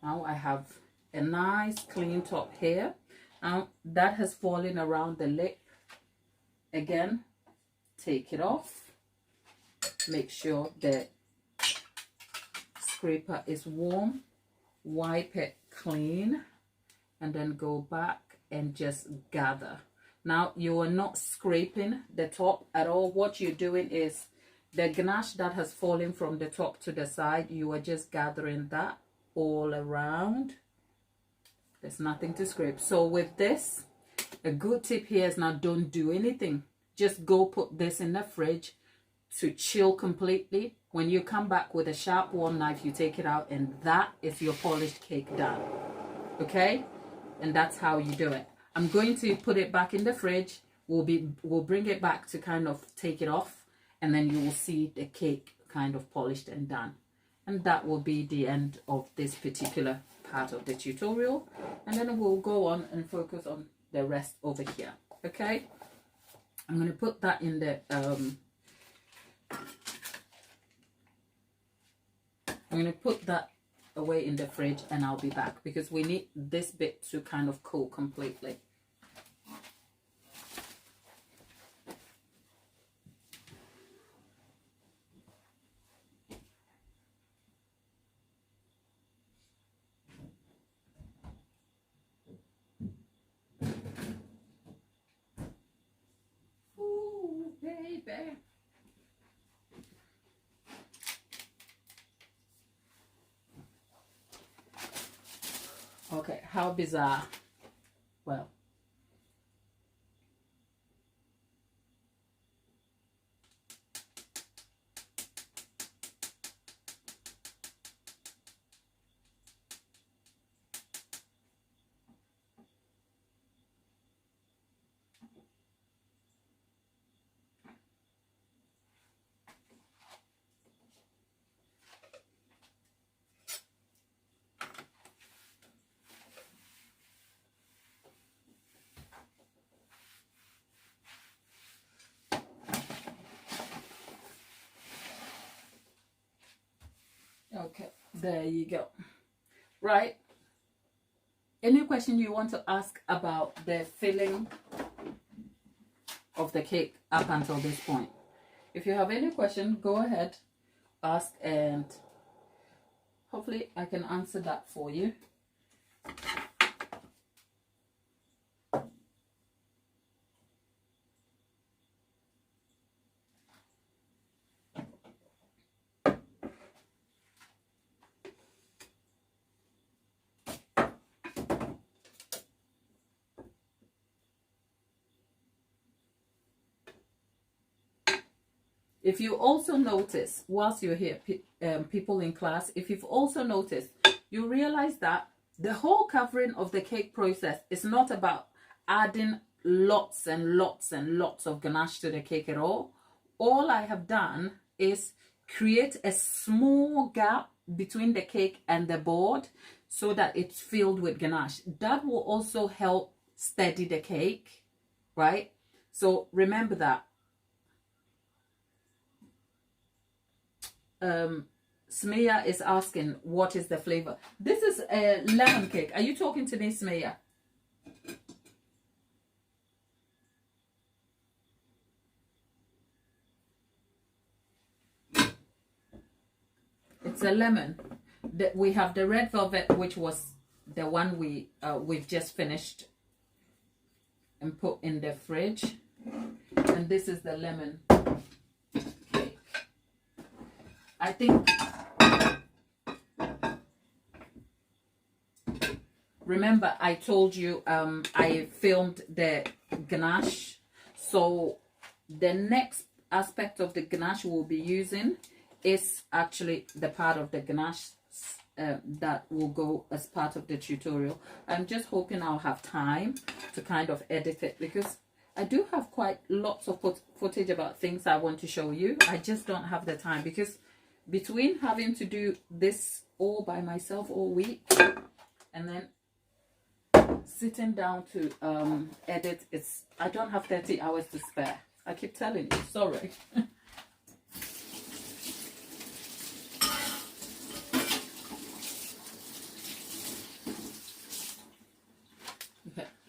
Now I have a nice clean top here. Now that has fallen around the lip. Again, take it off. Make sure the scraper is warm. Wipe it clean and then go back and just gather. Now you are not scraping the top at all. What you're doing is the ganache that has fallen from the top to the side, you are just gathering that all around. There's nothing to scrape. So with this, a good tip here is now don't do anything. Just go put this in the fridge to chill completely. When you come back with a sharp warm knife, you take it out and that is your polished cake done. Okay? And that's how you do it. I'm going to put it back in the fridge. We'll bring it back to kind of take it off, and then you will see the cake kind of polished and done. And that will be the end of this particular part of the tutorial. And then we'll go on and focus on the rest over here. Okay? I'm going to put that in the I'm going to put that away in the fridge, and I'll be back because we need this bit to kind of cool completely. Ooh, baby. Okay, how bizarre. Well, okay, there you go. Right. Any question you want to ask about the filling of the cake up until this point? If you have any question, go ahead, ask, and hopefully I can answer that for you. If you also notice, whilst you're here, people in class, if you've also noticed, you realize that the whole covering of the cake process is not about adding lots and lots and lots of ganache to the cake at all. All I have done is create a small gap between the cake and the board so that it's filled with ganache. That will also help steady the cake, right? So remember that. Smeya is asking what is the flavor. This is a lemon cake. Are you talking to me, Smeya? It's a lemon. We have the red velvet, which was the one we've just finished and put in the fridge, and this is the lemon cake. I think, remember I told you I filmed the ganache, so the next aspect of the ganache we'll be using is actually the part of the ganache that will go as part of the tutorial. I'm just hoping I'll have time to kind of edit it, because I do have quite lots of footage about things I want to show you. I just don't have the time, because between having to do this all by myself all week and then sitting down to edit, I don't have 30 hours to spare. I keep telling you, sorry.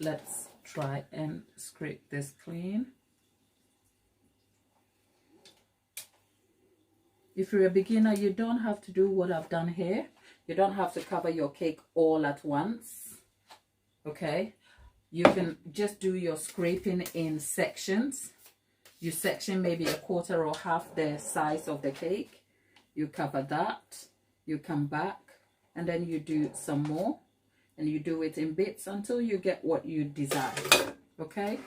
let's try and scrape this clean. If you're a beginner, you don't have to do what I've done here. You don't have to cover your cake all at once. Okay, you can just do your scraping in sections. You section maybe a quarter or half the size of the cake. You cover that, you come back, and then you do some more, and you do it in bits until you get what you desire. Okay.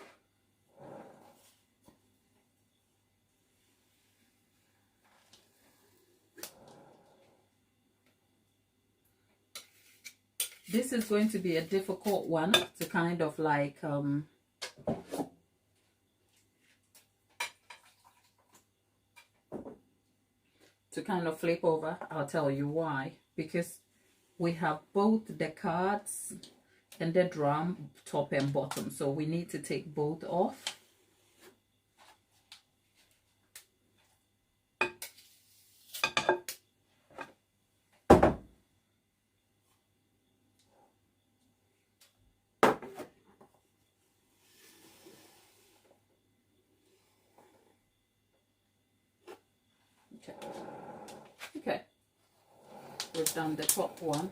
This is going to be a difficult one to kind of like to kind of flip over. I'll tell you why. Because we have both the cards and the drum, top and bottom, so we need to take both off. Okay, we've done the top one,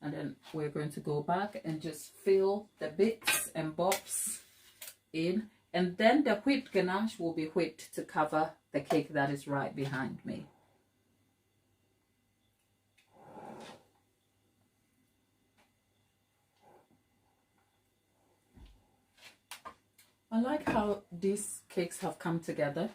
and then we're going to go back and just fill the bits and bobs in, and then the whipped ganache will be whipped to cover the cake that is right behind me. I like how these cakes have come together.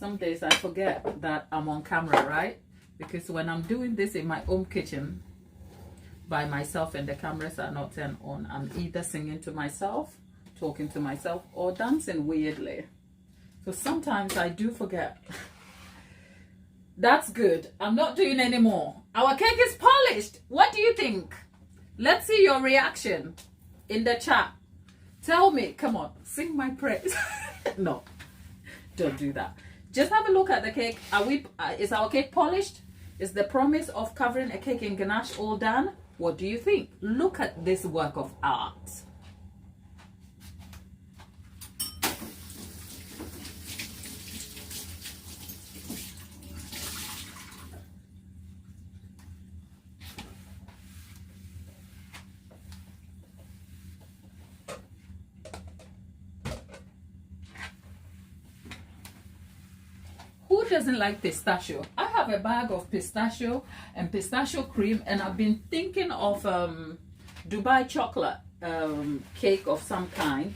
Some days I forget that I'm on camera, right? Because when I'm doing this in my own kitchen by myself and the cameras are not turned on, I'm either singing to myself, talking to myself, or dancing weirdly. So sometimes I do forget. That's good. I'm not doing any more. Our cake is polished. What do you think? Let's see your reaction in the chat. Tell me, come on, sing my praise. No, don't do that. Just have a look at the cake. Is our cake polished? Is the promise of covering a cake in ganache all done? What do you think? Look at this work of art. Who doesn't like pistachio? I have a bag of pistachio and pistachio cream, and I've been thinking of Dubai chocolate cake of some kind.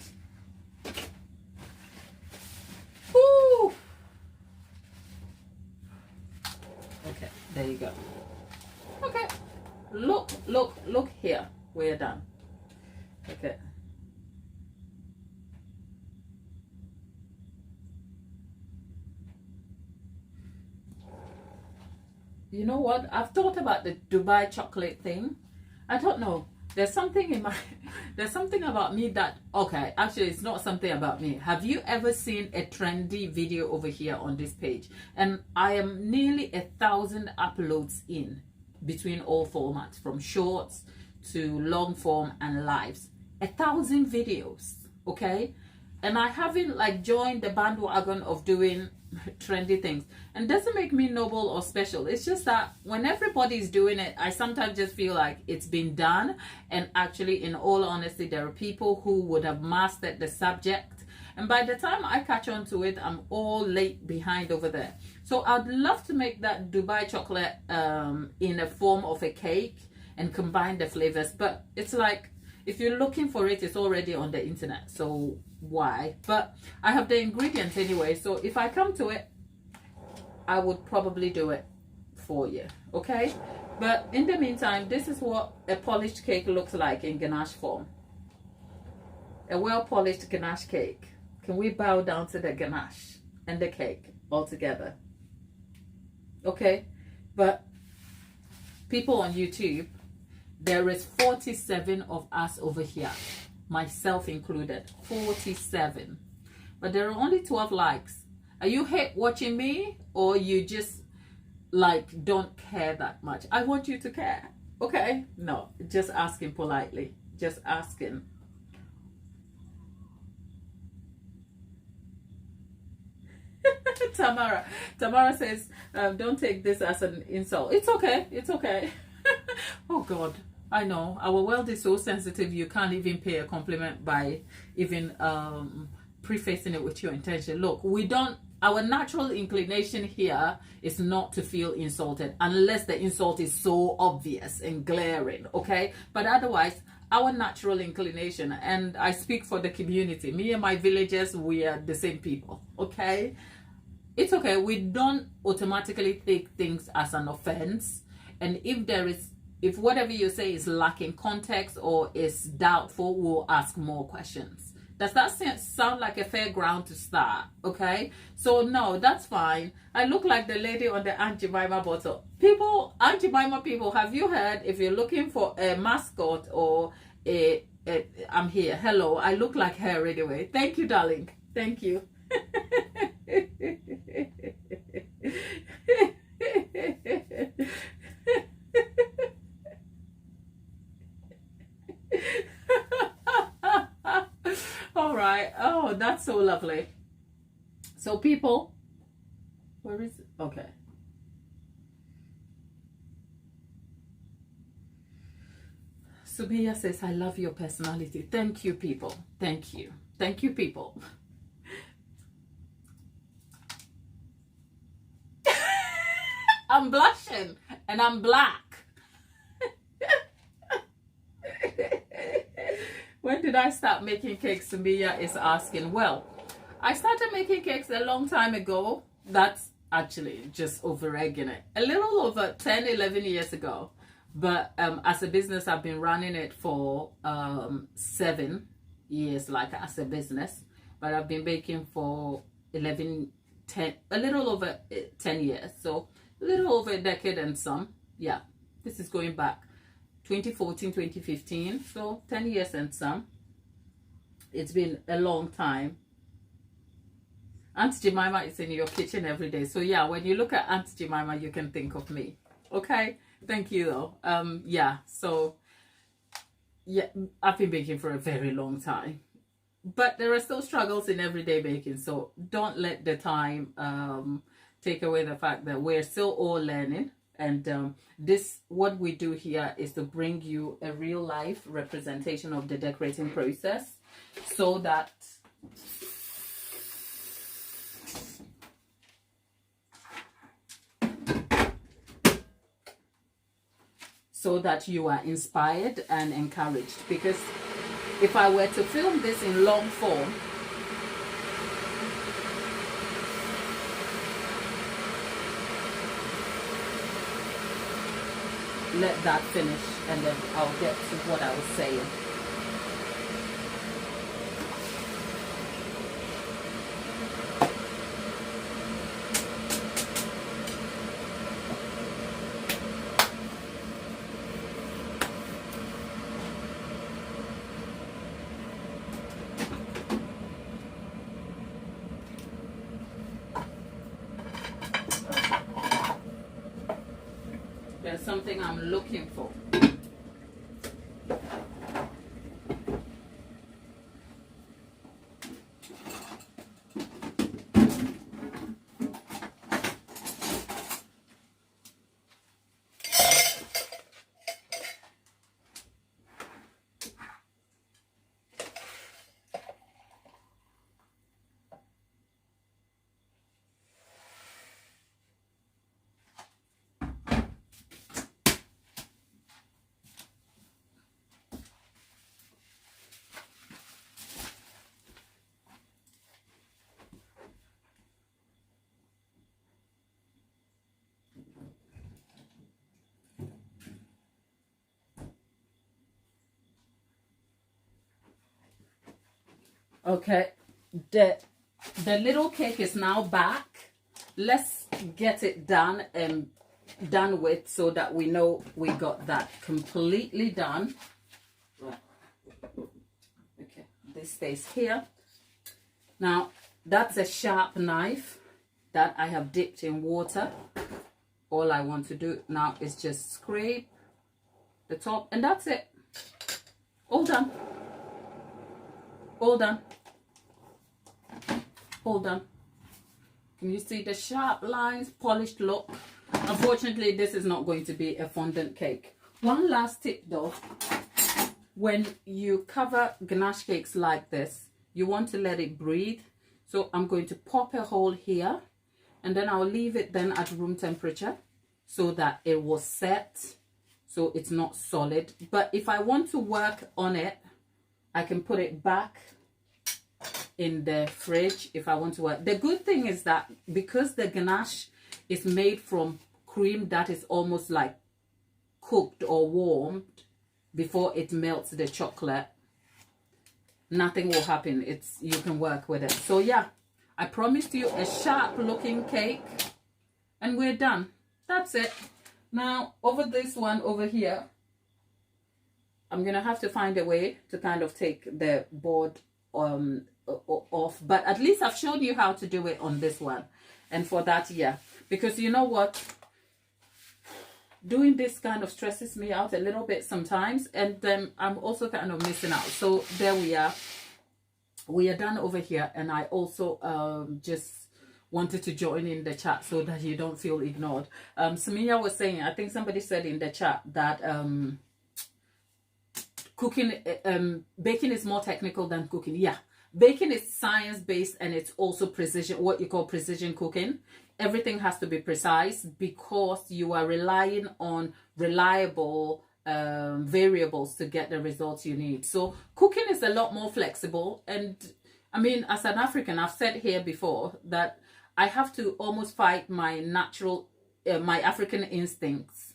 Woo! Okay, there you go. Okay, look here. We're done. Okay. You know what? I've thought about the Dubai chocolate thing. I don't know. There's something in my... There's something about me that... Okay, actually, it's not something about me. Have you ever seen a trendy video over here on this page? And I am nearly 1,000 uploads in between all formats, from shorts to long form and lives. 1,000 videos, okay? and I haven't like joined the bandwagon of doing trendy things, and doesn't make me noble or special. It's just that when everybody's doing it, I sometimes just feel like it's been done, and actually, in all honesty, there are people who would have mastered the subject, and by the time I catch on to it, I'm all late behind over there. So I'd love to make that Dubai chocolate in a form of a cake and combine the flavors, but it's like, if you're looking for it, it's already on the internet, so why? But I have the ingredients anyway, so if I come to it, I would probably do it for you, okay? But in the meantime, this is what a polished cake looks like in ganache form. A well-polished ganache cake. Can we bow down to the ganache and the cake all together? Okay? But people on YouTube, there is 47 of us over here, myself included, 47. But there are only 12 likes. Are you hate watching me, or you just like don't care that much? I want you to care, okay? No, just asking politely, just asking. Tamara says, don't take this as an insult. It's okay, it's okay. Oh God, I know our world is so sensitive, you can't even pay a compliment by even prefacing it with your intention. Look, we don't, our natural inclination here is not to feel insulted unless the insult is so obvious and glaring, okay? But otherwise, our natural inclination, and I speak for the community, me and my villagers, we are the same people, okay? It's okay, we don't automatically take things as an offense, and if whatever you say is lacking context or is doubtful, we'll ask more questions. Does that sound like a fair ground to start? Okay, so no, that's fine. I look like the lady on the Aunt Jemima bottle. People, Aunt Jemima people, have you heard? If you're looking for a mascot or I'm here. Hello, I look like her anyway. Thank you, darling. Thank you. All right. Oh, that's so lovely. So people, where is it? Okay. Subia says, I love your personality. Thank you, people. Thank you. Thank you, people. I'm blushing and I'm black. When did I start making cakes? Subia is asking. Well, I started making cakes a long time ago. That's actually just over-egging it. A little over 10, 11 years ago. But as a business, I've been running it for 7 years, like as a business. But I've been baking for 11, 10, a little over 10 years. So a little over a decade and some. Yeah, this is going back 2014, 2015. So 10 years and some. It's been a long time. Aunt Jemima is in your kitchen every day. So yeah, when you look at Aunt Jemima, you can think of me. Okay? Thank you though. Yeah, so yeah, I've been baking for a very long time. But there are still struggles in everyday baking. So don't let the time take away the fact that we're still all learning. And what we do here is to bring you a real life representation of the decorating process so that you are inspired and encouraged. Because if I were to film this in long form, let that finish and then I'll get to what I was saying. There's something I'm looking for. Okay, the little cake is now back. Let's get it done and done with so that we know we got that completely done. Okay, this stays here. Now, that's a sharp knife that I have dipped in water. All I want to do now is just scrape the top, and that's it. All done. All done. All done. Can you see the sharp lines, polished look? Unfortunately, this is not going to be a fondant cake. One last tip though. When you cover ganache cakes like this, you want to let it breathe. So I'm going to pop a hole here, and then I'll leave it then at room temperature so that it will set, so it's not solid. But if I want to work on it, I can put it back in the fridge if I want to work. The good thing is that because the ganache is made from cream that is almost like cooked or warmed before it melts the chocolate, nothing will happen. You can work with it. So yeah, I promised you a sharp looking cake, and we're done. That's it. Now over this one over here, I'm gonna have to find a way to kind of take the board off, but at least I've shown you how to do it on this one. And for that, yeah, because you know what, doing this kind of stresses me out a little bit sometimes, and then I'm also kind of missing out. So there we are done over here. And I also just wanted to join in the chat so that you don't feel ignored. Samia was saying, I think somebody said in the chat that baking is more technical than cooking. Yeah, baking is science-based, and it's also precision, what you call precision cooking. Everything has to be precise because you are relying on reliable variables to get the results you need. So cooking is a lot more flexible. And I mean, as an African, I've said here before that I have to almost fight my natural, my African instincts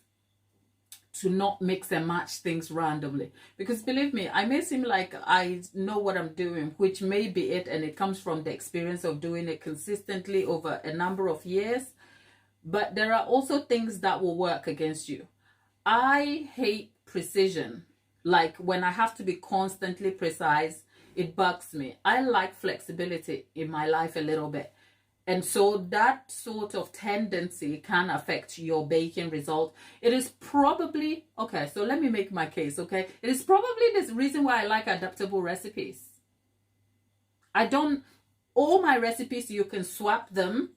to not mix and match things randomly. Because believe me, I may seem like I know what I'm doing, which may be it, and it comes from the experience of doing it consistently over a number of years. But there are also things that will work against you. I hate precision. Like when I have to be constantly precise, it bugs me. I like flexibility in my life a little bit. And so that sort of tendency can affect your baking result. It is probably, okay, so let me make my case, okay? It is probably the reason why I like adaptable recipes. All my recipes, you can swap them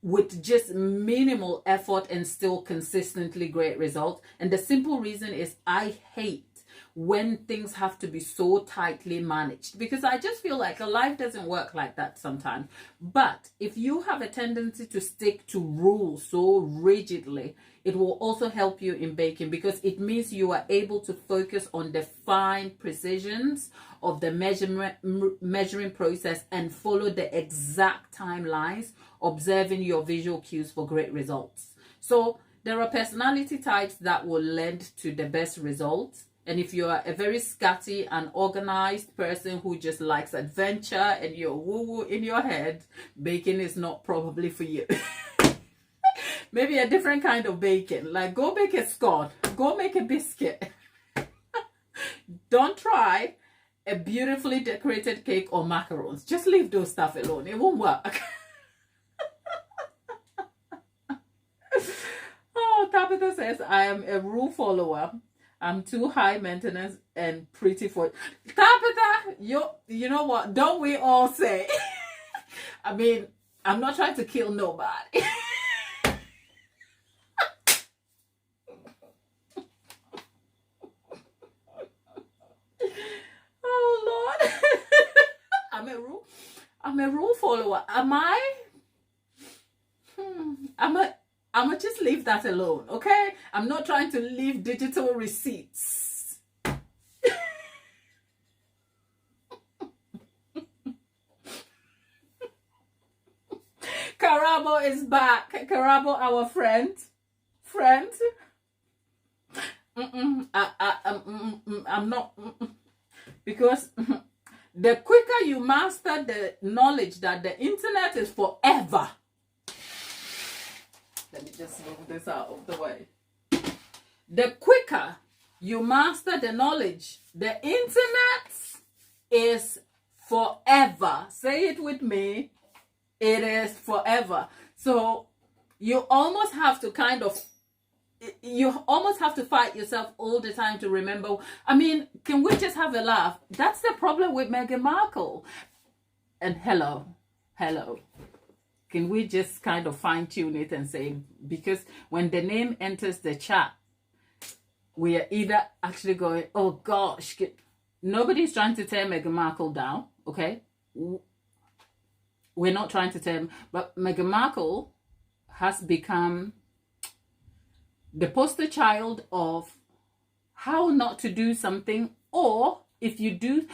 with just minimal effort and still consistently great results. And the simple reason is I hate when things have to be so tightly managed, because I just feel like a life doesn't work like that sometimes. But if you have a tendency to stick to rules so rigidly, it will also help you in baking, because it means you are able to focus on the fine precisions of the measuring process and follow the exact timelines, observing your visual cues for great results. So there are personality types that will lend to the best results. And if you are a very scatty and organized person who just likes adventure and you're woo-woo in your head, baking is not probably for you. Maybe a different kind of baking. Like go bake a scone, go make a biscuit. Don't try a beautifully decorated cake or macarons. Just leave those stuff alone. It won't work. Oh, Tabitha says, I am a rule follower. I'm too high maintenance and pretty for Tabitha. You know what? Don't we all say? I mean, I'm not trying to kill nobody. Oh Lord. I'm a rule follower. Am I? I'm gonna just leave that alone, okay? I'm not trying to leave digital receipts. Karabo is back. Karabo, our friend. I'm not, because the quicker you master the knowledge that the internet is forever. Let me just move this out of the way. The quicker you master the knowledge, the internet is forever. Say it with me. It is forever. So you almost have to fight yourself all the time to remember. I mean, can we just have a laugh? That's the problem with Meghan Markle. And hello. Can we just kind of fine tune it and say, because when the name enters the chat, we are either actually going, oh gosh, nobody's trying to tear Meghan Markle down, okay? We're not trying to tear him, but Meghan Markle has become the poster child of how not to do something, or if you do,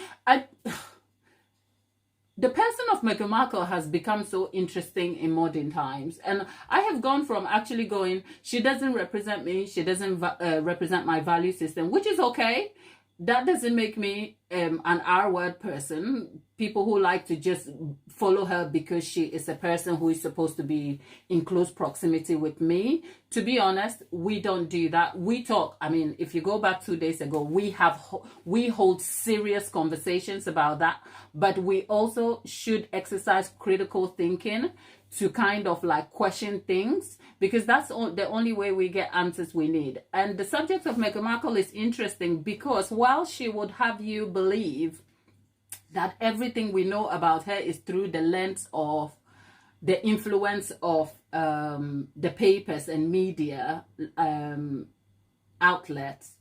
the person of Meghan Markle has become so interesting in modern times. And I have gone from actually going, she doesn't represent me, she doesn't represent my value system, which is okay. That doesn't make me an R-word person. People who like to just follow her because she is a person who is supposed to be in close proximity with me. To be honest, we don't do that. We talk. I mean, if you go back 2 days ago, we hold serious conversations about that. But we also should exercise critical thinking to kind of like question things, because that's the only way we get answers we need. And the subject of Meghan Markle is interesting because while she would have you believe that everything we know about her is through the lens of the influence of the papers and media outlets,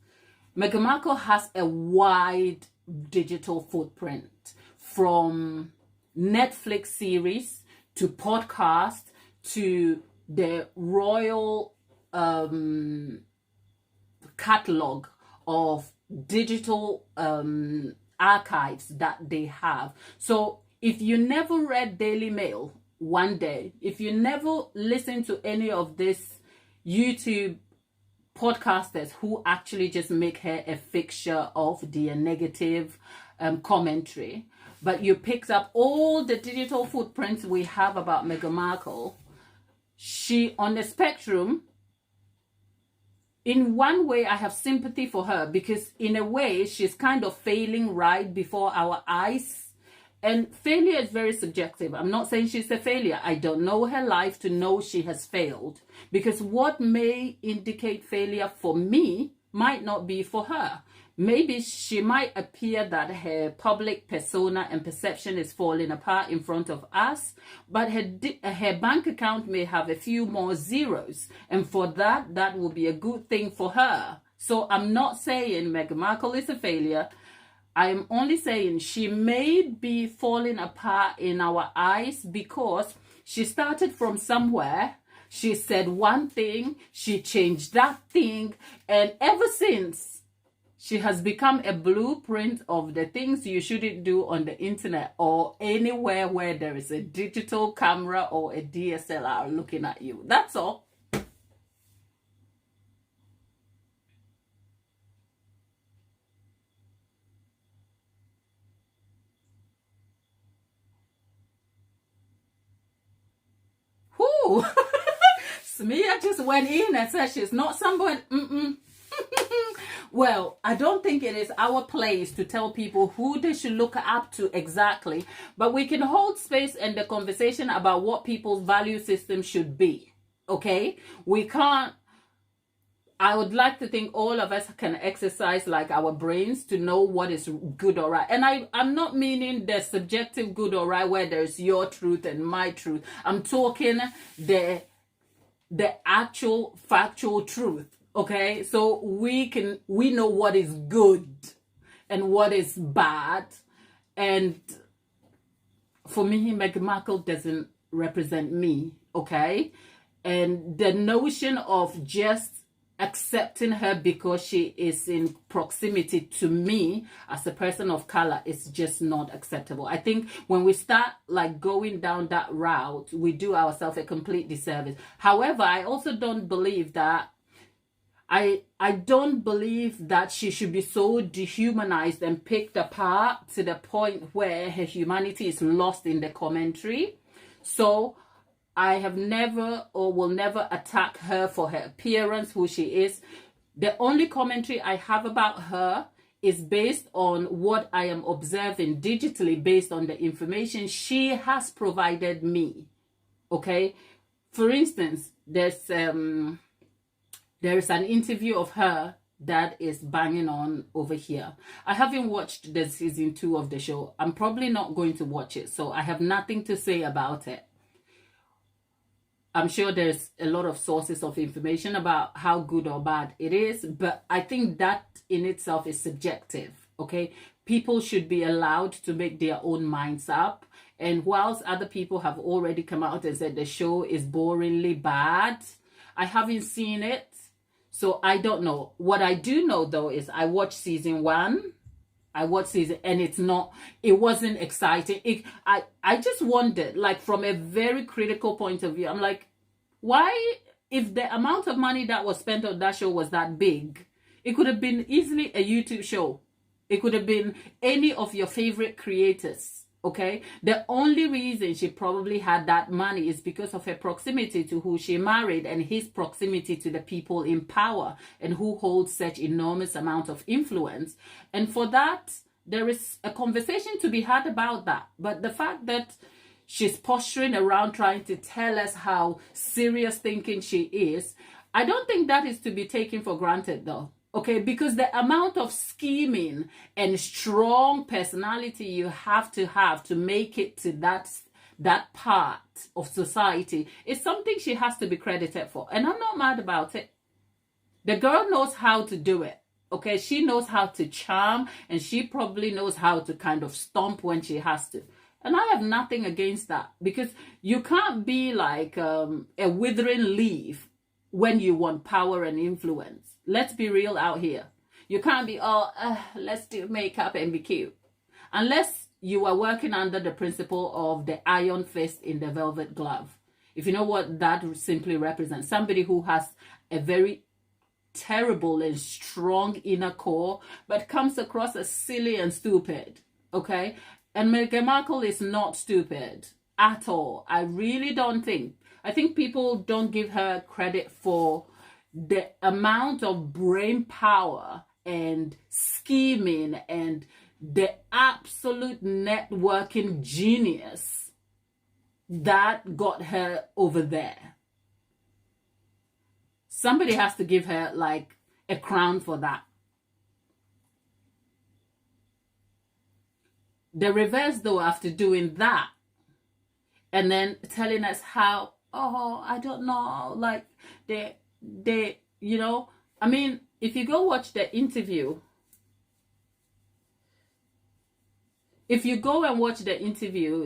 Meghan Markle has a wide digital footprint, from Netflix series to podcast to the royal catalog of digital archives that they have. So if you never read Daily Mail one day, if you never listen to any of this YouTube podcasters who actually just make her a fixture of their negative commentary, but you picked up all the digital footprints we have about Meghan Markle, she, on the spectrum, in one way, I have sympathy for her, because in a way, she's kind of failing right before our eyes. And failure is very subjective. I'm not saying she's a failure. I don't know her life to know she has failed, because what may indicate failure for me might not be for her. Maybe she might appear that her public persona and perception is falling apart in front of us, but her bank account may have a few more zeros. And for that, that will be a good thing for her. So I'm not saying Meghan Markle is a failure. I'm only saying she may be falling apart in our eyes because she started from somewhere. She said one thing, she changed that thing, and ever since, she has become a blueprint of the things you shouldn't do on the internet or anywhere where there is a digital camera or a DSLR looking at you. That's all. Whoo! Smia just went in and said she's not someone. Well, I don't think it is our place to tell people who they should look up to exactly, but we can hold space in the conversation about what people's value system should be, okay? We can't, I would like to think all of us can exercise like our brains to know what is good or right. And I'm not meaning the subjective good or right where there's your truth and my truth. I'm talking the actual factual truth. Okay, so we know what is good and what is bad. And for me, Meghan Markle doesn't represent me, okay? And the notion of just accepting her because she is in proximity to me as a person of color is just not acceptable. I think when we start like going down that route, we do ourselves a complete disservice. However, I also don't believe that I don't believe that she should be so dehumanized and picked apart to the point where her humanity is lost in the commentary. So I have never or will never attack her for her appearance, who she is. The only commentary I have about her is based on what I am observing digitally, based on the information she has provided me. Okay? For instance, there is an interview of her that is banging on over here. I haven't watched the season 2 of the show. I'm probably not going to watch it, so I have nothing to say about it. I'm sure there's a lot of sources of information about how good or bad it is, but I think that in itself is subjective, okay? People should be allowed to make their own minds up. And whilst other people have already come out and said the show is boringly bad, I haven't seen it, so I don't know. What I do know, though, is I watched season 1. I watched season, and it wasn't exciting. I just wondered, like, from a very critical point of view, I'm like, why, if the amount of money that was spent on that show was that big, it could have been easily a YouTube show. It could have been any of your favorite creators. Okay, the only reason she probably had that money is because of her proximity to who she married and his proximity to the people in power and who hold such enormous amount of influence. And for that, there is a conversation to be had about that. But the fact that she's posturing around trying to tell us how serious thinking she is, I don't think that is to be taken for granted, though. Okay, because the amount of scheming and strong personality you have to make it to that part of society is something she has to be credited for. And I'm not mad about it. The girl knows how to do it. Okay, she knows how to charm, and she probably knows how to kind of stomp when she has to. And I have nothing against that, because you can't be like a withering leaf when you want power and influence. Let's be real out here. You can't be, let's do makeup and be cute. Unless you are working under the principle of the iron fist in the velvet glove. If you know what that simply represents. Somebody who has a very terrible and strong inner core, but comes across as silly and stupid. Okay? And Meghan Markle is not stupid at all. I really don't think. I think people don't give her credit for the amount of brain power and scheming and the absolute networking genius that got her over there. Somebody has to give her like a crown for that. The reverse, though, after doing that and then telling us how, I don't know, like they, you know, I mean, if you go watch the interview,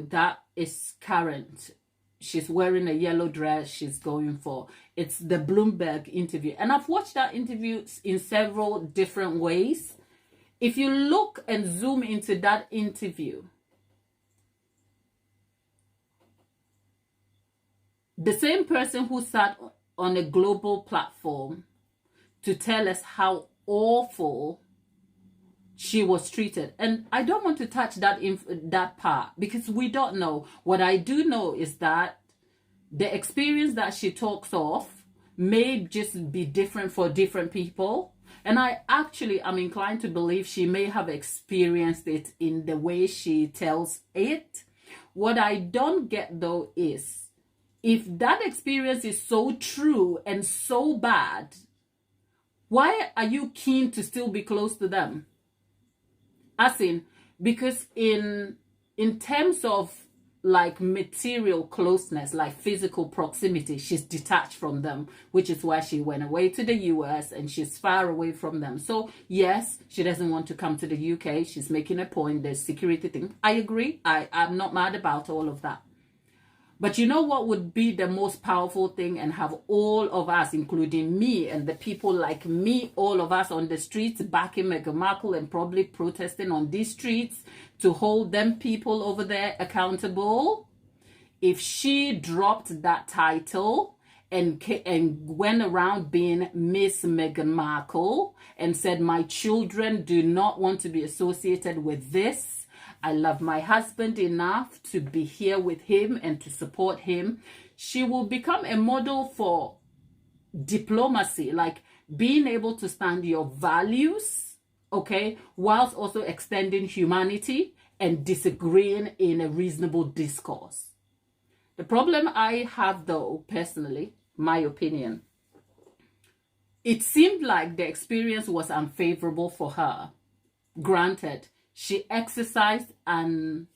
that is current. She's wearing a yellow dress she's going for. It's the Bloomberg interview. And I've watched that interview in several different ways. If you look and zoom into that interview, the same person who sat on a global platform to tell us how awful she was treated. And I don't want to touch that part because we don't know. What I do know is that the experience that she talks of may just be different for different people. And I actually am inclined to believe she may have experienced it in the way she tells it. What I don't get, though, is if that experience is so true and so bad, why are you keen to still be close to them? As in, because in terms of like material closeness, like physical proximity, she's detached from them, which is why she went away to the US and she's far away from them. So yes, she doesn't want to come to the UK. She's making a point. There's security thing. I agree. I'm not mad about all of that. But you know what would be the most powerful thing and have all of us, including me and the people like me, all of us on the streets backing Meghan Markle and probably protesting on these streets to hold them people over there accountable? If she dropped that title and went around being Miss Meghan Markle and said, my children do not want to be associated with this. I love my husband enough to be here with him and to support him. She will become a model for diplomacy, like being able to stand your values, okay, whilst also extending humanity and disagreeing in a reasonable discourse. The problem I have, though, personally, my opinion, it seemed like the experience was unfavorable for her. Granted, she exercised an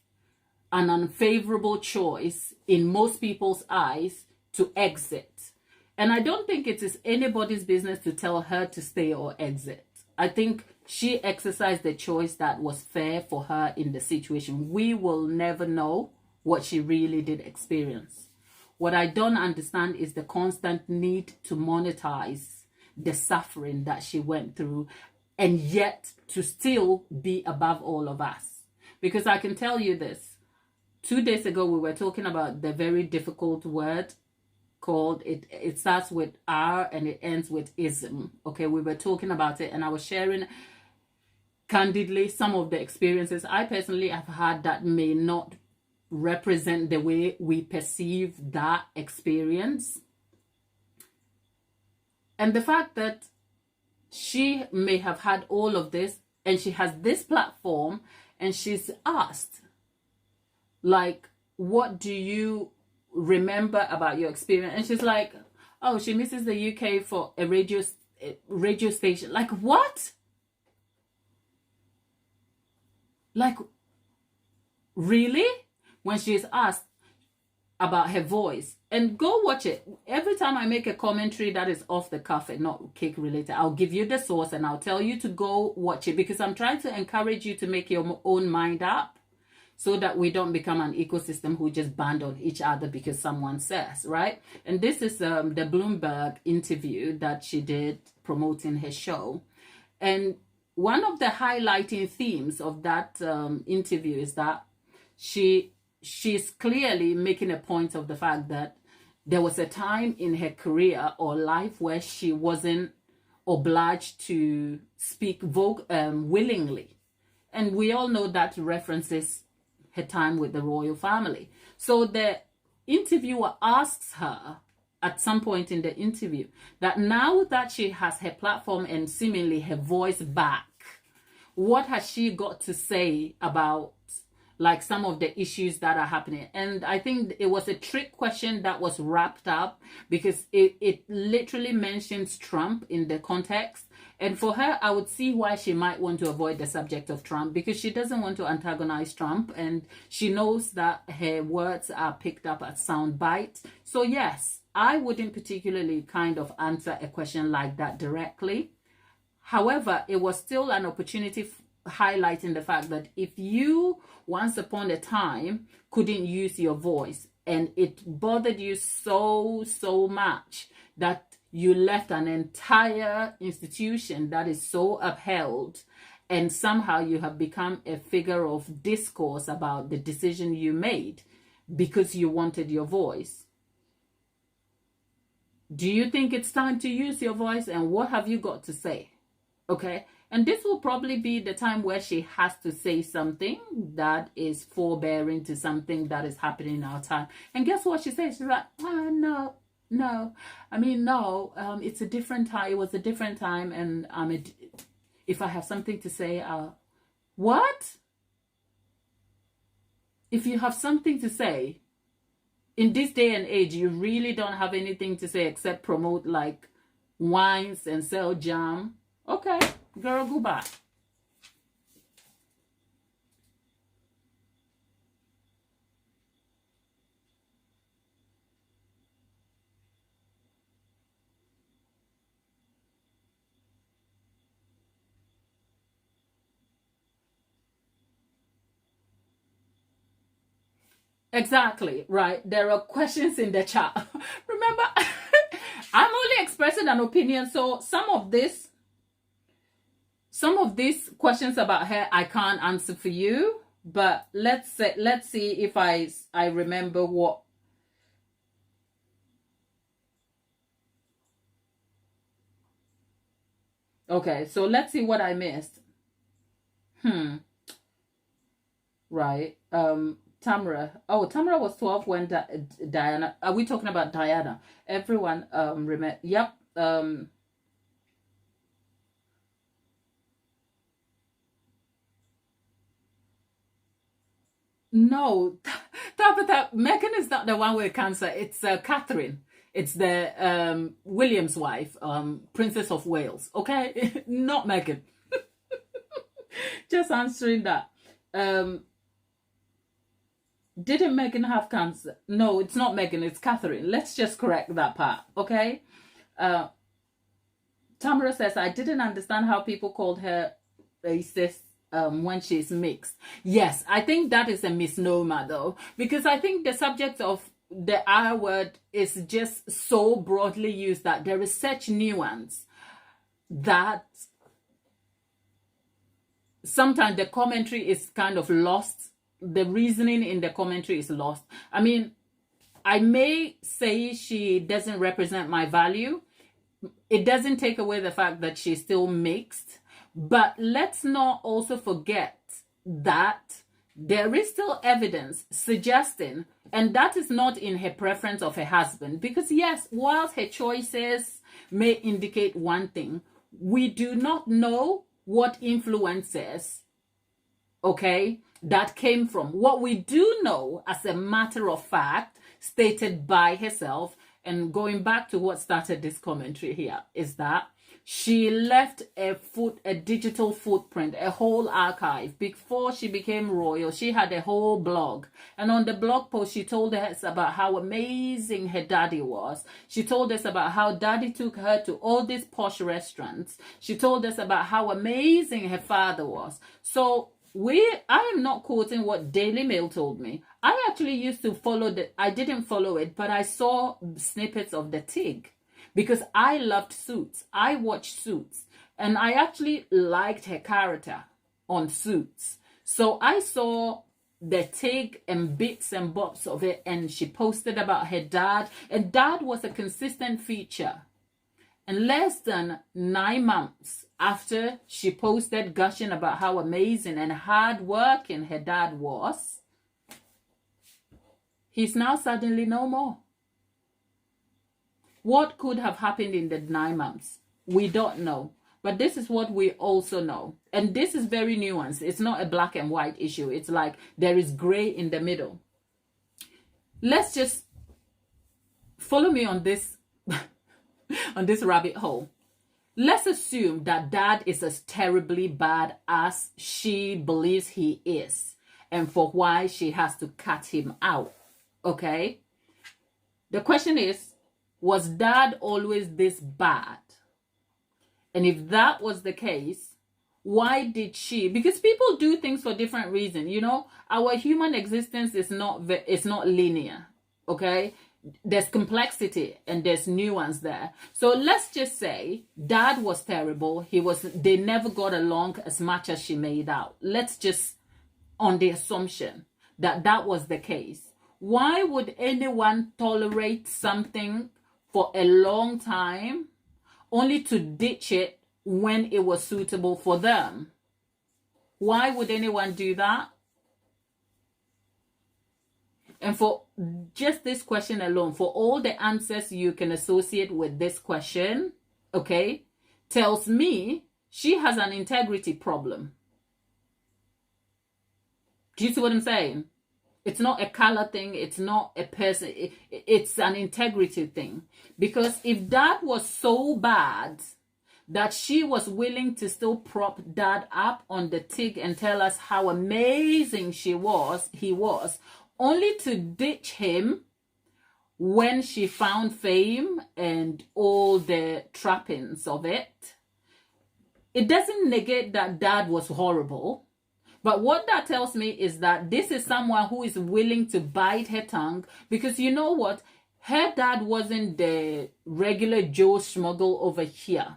unfavorable choice in most people's eyes to exit. And I don't think it is anybody's business to tell her to stay or exit. I think she exercised the choice that was fair for her in the situation. We will never know what she really did experience. What I don't understand is the constant need to monetize the suffering that she went through, and yet to still be above all of us. Because I can tell you this, 2 days ago we were talking about the very difficult word called, it starts with R and it ends with ism. Okay, we were talking about it and I was sharing candidly some of the experiences I personally have had that may not represent the way we perceive that experience. And the fact that she may have had all of this and she has this platform and she's asked, like, what do you remember about your experience? And she's like, oh, she misses the UK for a radio station. Like, what? Like, really? When she's asked about her voice, and go watch it. Every time I make a commentary that is off the cuff and not cake related, I'll give you the source and I'll tell you to go watch it, because I'm trying to encourage you to make your own mind up so that we don't become an ecosystem who just band on each other because someone says, right? And this is the Bloomberg interview that she did promoting her show. And one of the highlighting themes of that interview is that she's clearly making a point of the fact that there was a time in her career or life where she wasn't obliged to speak willingly. And we all know that references her time with the royal family. So the interviewer asks her at some point in the interview that now that she has her platform and seemingly her voice back, what has she got to say about like some of the issues that are happening? And I think it was a trick question that was wrapped up because it literally mentions Trump in the context. And for her, I would see why she might want to avoid the subject of Trump, because she doesn't want to antagonize Trump. And she knows that her words are picked up at sound bites. So yes, I wouldn't particularly kind of answer a question like that directly. However, it was still an opportunity highlighting the fact that if you once upon a time couldn't use your voice and it bothered you so much that you left an entire institution that is so upheld, and somehow you have become a figure of discourse about the decision you made because you wanted your voice. Do you think it's time to use your voice, and what have you got to say? Okay, and this will probably be the time where she has to say something that is forbearing to something that is happening in our time. And guess what she says? She's like, no. I mean, no, it's a different time. It was a different time. And if I have something to say, what? If you have something to say, in this day and age, you really don't have anything to say except promote like wines and sell jam. Okay, girl, goodbye. Exactly, right. There are questions in the chat. Remember, I'm only expressing an opinion, so some of these questions about her I can't answer for you, but let's see if I remember what Okay, so let's see what I missed. Right. Tamara. Oh, Tamara was 12 when Diana. Are we talking about Diana? Everyone remember. Yep. No, Tabitha, Megan is not the one with cancer. It's Catherine. It's the William's wife, Princess of Wales. Okay, not Megan. Just answering that. Didn't Megan have cancer? No, it's not Megan. It's Catherine. Let's just correct that part. Okay. Tamara says, I didn't understand how people called her racist when she's mixed. Yes, I think that is a misnomer though, because I think the subject of the R word is just so broadly used that there is such nuance that sometimes the commentary is kind of lost. The reasoning in the commentary is lost. I mean, I may say she doesn't represent my value. It doesn't take away the fact that she's still mixed. But let's not also forget that there is still evidence suggesting, and that is not in her preference of her husband, because yes, whilst her choices may indicate one thing, we do not know what influences, okay, that came from. What we do know, as a matter of fact, stated by herself, and going back to what started this commentary here, is that she left a digital footprint, a whole archive. Before she became royal, she had a whole blog. And on the blog post, she told us about how amazing her daddy was. She told us about how daddy took her to all these posh restaurants. She told us about how amazing her father was. So I am not quoting what Daily Mail told me. I actually used to follow I didn't follow it, but I saw snippets of the TIG. Because I loved Suits. I watched Suits. And I actually liked her character on Suits. So I saw the TIG and bits and bobs of it. And she posted about her dad. And dad was a consistent feature. And less than 9 months after she posted gushing about how amazing and hardworking her dad was, he's now suddenly no more. What could have happened in the 9 months? We don't know. But this is what we also know. And this is very nuanced. It's not a black and white issue. It's like there is gray in the middle. Let's just follow me on this, on this rabbit hole. Let's assume that dad is as terribly bad as she believes he is, and for why she has to cut him out. Okay? The question is, was dad always this bad? And if that was the case, why did she? Because people do things for different reasons. You know, our human existence is not linear. Okay? There's complexity and there's nuance there. So let's just say dad was terrible. They never got along as much as she made out. Let's just, on the assumption that that was the case. Why would anyone tolerate something for a long time only to ditch it when it was suitable for them? Why would anyone do that? And for just this question alone, for all the answers you can associate with this question, okay, tells me she has an integrity problem. Do you see what I'm saying? It's not a color thing. It's not a person. It's an integrity thing. Because if dad was so bad that she was willing to still prop dad up on the TIG and tell us how amazing he was, only to ditch him when she found fame and all the trappings of it, it doesn't negate that dad was horrible. But what that tells me is that this is someone who is willing to bite her tongue, because you know what? Her dad wasn't the regular Joe Schmuggle over here.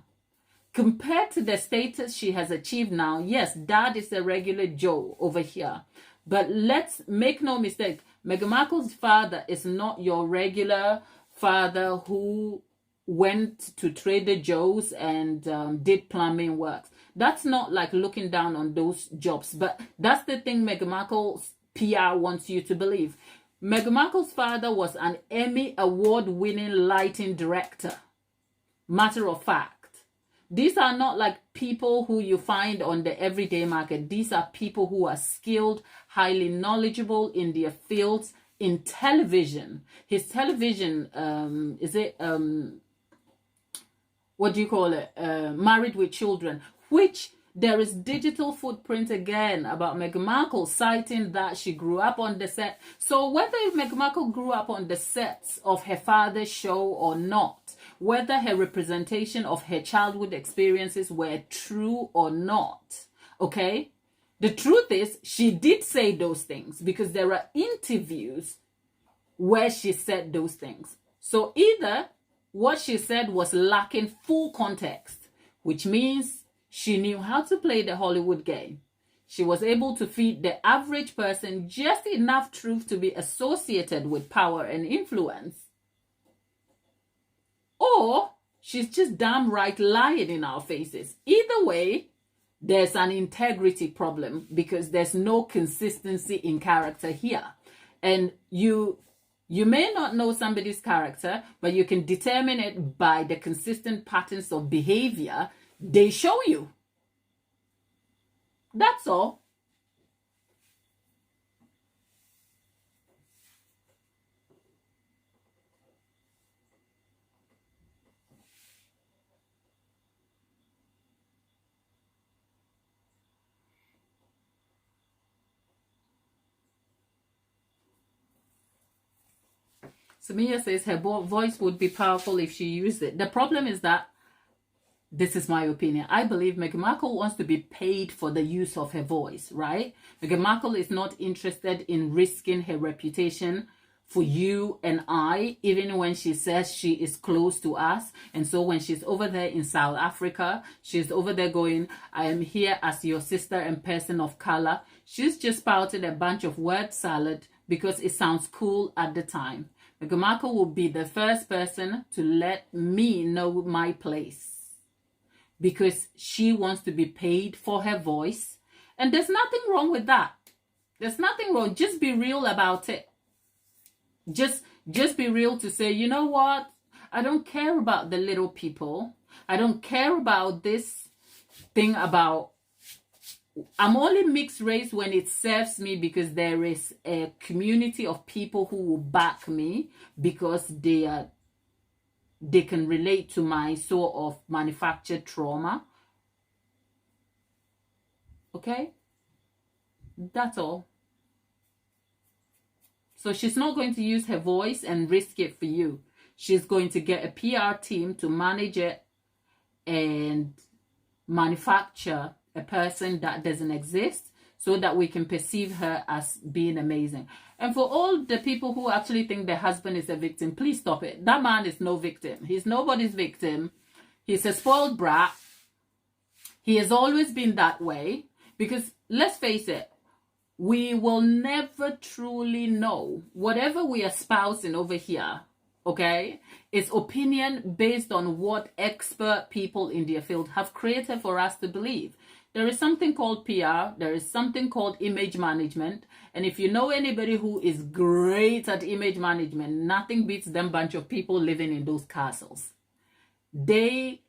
Compared to the status she has achieved now, yes, dad is a regular Joe over here. But let's make no mistake, Meghan Markle's father is not your regular father who went to Trader Joe's and did plumbing works. That's not like looking down on those jobs, but that's the thing Meghan Markle's PR wants you to believe. Meghan Markle's father was an Emmy award-winning lighting director. Matter of fact, these are not like people who you find on the everyday market. These are people who are skilled, highly knowledgeable in their fields. In television, his television, what do you call it? Married with Children, which there is digital footprint again about Meghan Markle, citing that she grew up on the set. So whether Meghan Markle grew up on the sets of her father's show or not, whether her representation of her childhood experiences were true or not, okay? The truth is, she did say those things because there are interviews where she said those things. So either what she said was lacking full context, which means she knew how to play the Hollywood game. She was able to feed the average person just enough truth to be associated with power and influence. Or she's just damn right lying in our faces. Either way, there's an integrity problem because there's no consistency in character here. And you may not know somebody's character, but you can determine it by the consistent patterns of behavior they show you. That's all. Samia says her voice would be powerful if she used it. The problem is that, this is my opinion, I believe Meghan Markle wants to be paid for the use of her voice, right? Meghan Markle is not interested in risking her reputation for you and I, even when she says she is close to us. And so when she's over there in South Africa, she's over there going, I am here as your sister and person of color. She's just spouted a bunch of word salad because it sounds cool at the time. Meghan Markle will be the first person to let me know my place because she wants to be paid for her voice. And there's nothing wrong with that. There's nothing wrong. Just be real about it. Just be real to say, you know what? I don't care about the little people. I don't care about this thing about I'm only mixed race when it serves me because there is a community of people who will back me because they can relate to my sort of manufactured trauma. Okay? That's all. So she's not going to use her voice and risk it for you. She's going to get a PR team to manage it and manufacture a person that doesn't exist so that we can perceive her as being amazing. And for all the people who actually think their husband is a victim, please stop it. That man is no victim. He's nobody's victim. He's a spoiled brat. He has always been that way because let's face it, we will never truly know. Whatever we are espousing over here, okay, is opinion based on what expert people in their field have created for us to believe. There is something called PR. There is something called image management. And if you know anybody who is great at image management, nothing beats them bunch of people living in those castles. They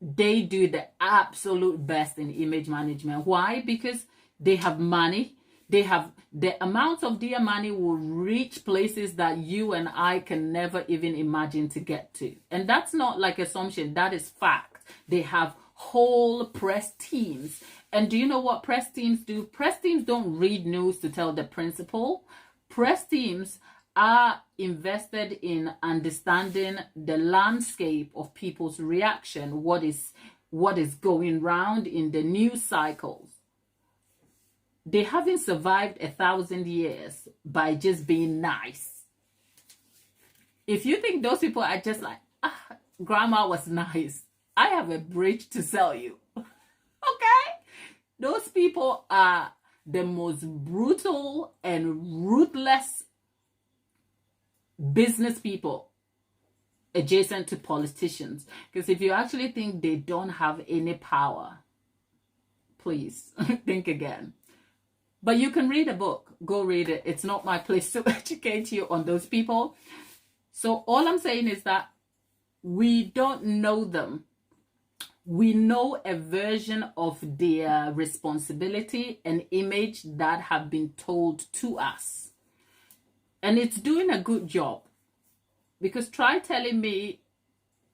do the absolute best in image management. Why? Because they have money. They have the amount of their money will reach places that you and I can never even imagine to get to. And that's not like assumption. That is fact. They have whole press teams. And do you know what press teams do? Press teams don't read news to tell the principal. Press teams are invested in understanding the landscape of people's reaction, what is going round in the news cycles. They haven't survived 1,000 years by just being nice. If you think those people are just like, grandma was nice, I have a bridge to sell you. Okay? Those people are the most brutal and ruthless business people adjacent to politicians. Because if you actually think they don't have any power, please think again. But you can read a book. Go read it. It's not my place to educate you on those people. So all I'm saying is that we don't know them. We know a version of their responsibility and image that have been told to us. And it's doing a good job. Because try telling me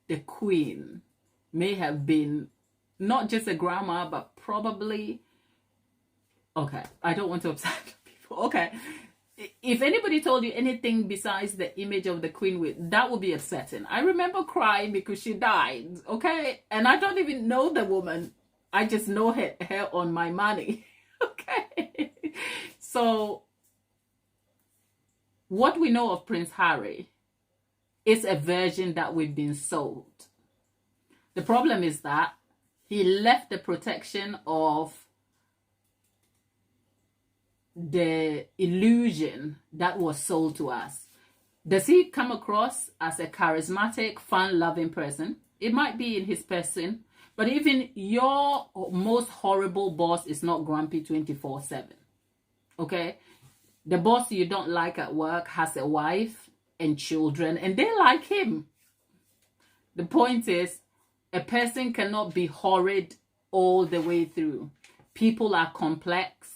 the Queen may have been not just a grandma, but probably... Okay, I don't want to upset people. Okay, if anybody told you anything besides the image of the Queen, that would be upsetting. I remember crying because she died, okay? And I don't even know the woman. I just know her on my money, okay? So, what we know of Prince Harry is a version that we've been sold. The problem is that he left the protection of the illusion that was sold to us. Does he come across as a charismatic, fun-loving person? It might be in his person, but even your most horrible boss is not grumpy 24/7. Okay? The boss you don't like at work has a wife and children, and they like him. The point is, a person cannot be horrid all the way through. People are complex.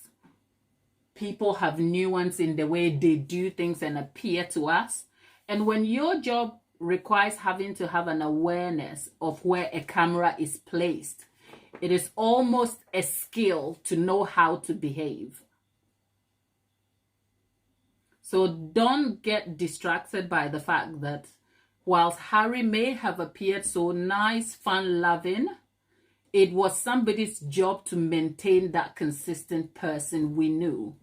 People have nuance in the way they do things and appear to us. And when your job requires having to have an awareness of where a camera is placed, it is almost a skill to know how to behave. So don't get distracted by the fact that whilst Harry may have appeared so nice, fun-loving, it was somebody's job to maintain that consistent person we knew.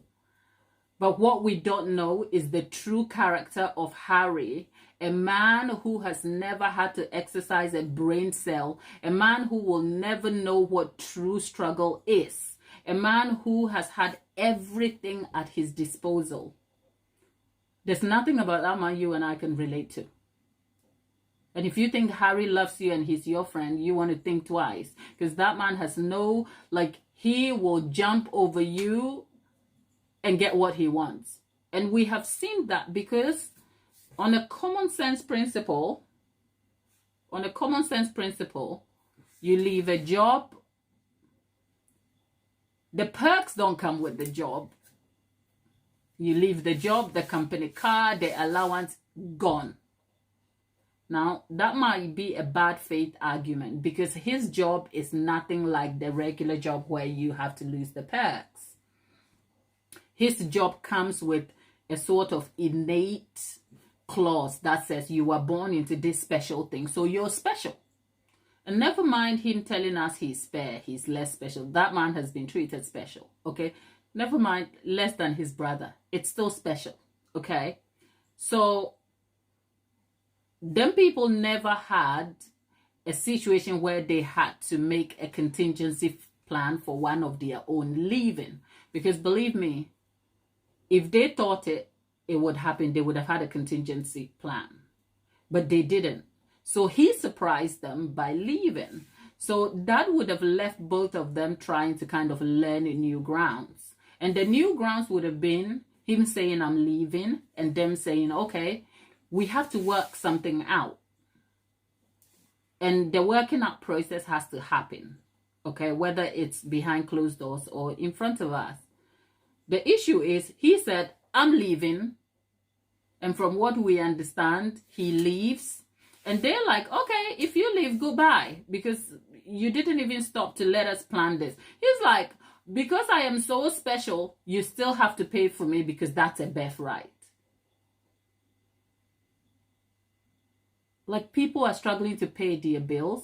But what we don't know is the true character of Harry, a man who has never had to exercise a brain cell, a man who will never know what true struggle is, a man who has had everything at his disposal. There's nothing about that man you and I can relate to. And if you think Harry loves you and he's your friend, you want to think twice. Because that man has he will jump over you and get what he wants. And we have seen that because on a common sense principle, you leave a job, the perks don't come with the job. You leave the job, the company car, the allowance, gone. Now, that might be a bad faith argument because his job is nothing like the regular job where you have to lose the perks. His job comes with a sort of innate clause that says you were born into this special thing, so you're special. And never mind him telling us he's fair, he's less special. That man has been treated special, okay? Never mind less than his brother. It's still special, okay? So, them people never had a situation where they had to make a contingency plan for one of their own leaving. Because believe me, if they thought it would happen, they would have had a contingency plan. But they didn't. So he surprised them by leaving. So that would have left both of them trying to kind of learn new grounds. And the new grounds would have been him saying, I'm leaving, and them saying, okay, we have to work something out. And the working out process has to happen, okay, whether it's behind closed doors or in front of us. The issue is, he said, I'm leaving. And from what we understand, he leaves. And they're like, okay, if you leave, goodbye. Because you didn't even stop to let us plan this. He's like, because I am so special, you still have to pay for me because that's a birthright. Like, people are struggling to pay their bills.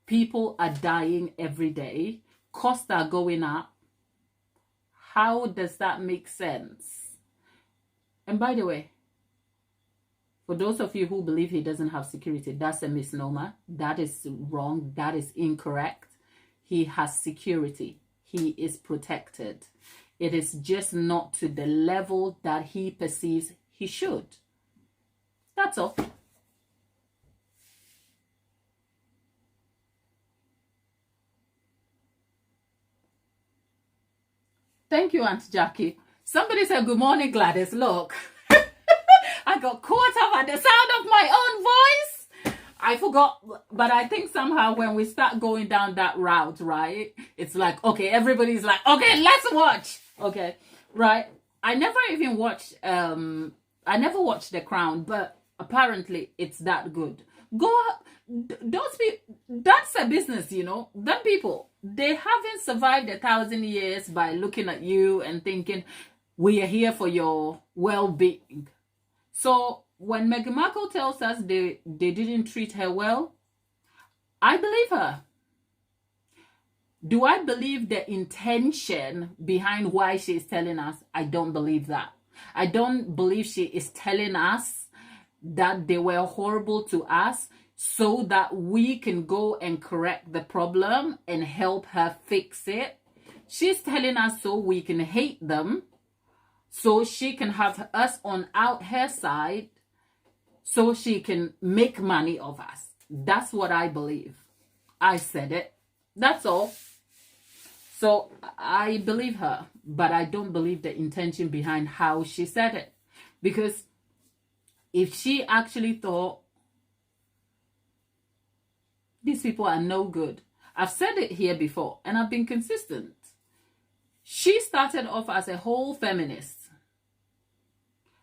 People are dying every day. Costs are going up. How does that make sense? And by the way, for those of you who believe he doesn't have security, that's a misnomer. That is wrong. That is incorrect. He has security. He is protected. It is just not to the level that he perceives he should. That's all. Thank you, Aunt Jackie. Somebody said, good morning, Gladys. Look, I got caught up at the sound of my own voice. I forgot, but I think somehow when we start going down that route, right, it's like, okay, everybody's like, okay, let's watch. Okay, right. I never even watched, I never watched The Crown, but apparently it's that good. Go, those people, that's a business, you know. Them people, they haven't survived 1,000 years by looking at you and thinking, we are here for your well-being. So when Meghan Markle tells us they didn't treat her well, I believe her. Do I believe the intention behind why she is telling us? I don't believe that. I don't believe she is telling us that they were horrible to us so that we can go and correct the problem and help her fix it. She's telling us so we can hate them, so she can have us on out her side, so she can make money of us. That's what I believe. I said it. That's all. So I believe her, but I don't believe the intention behind how she said it. Because if she actually thought these people are no good, I've said it here before and I've been consistent. She started off as a whole feminist.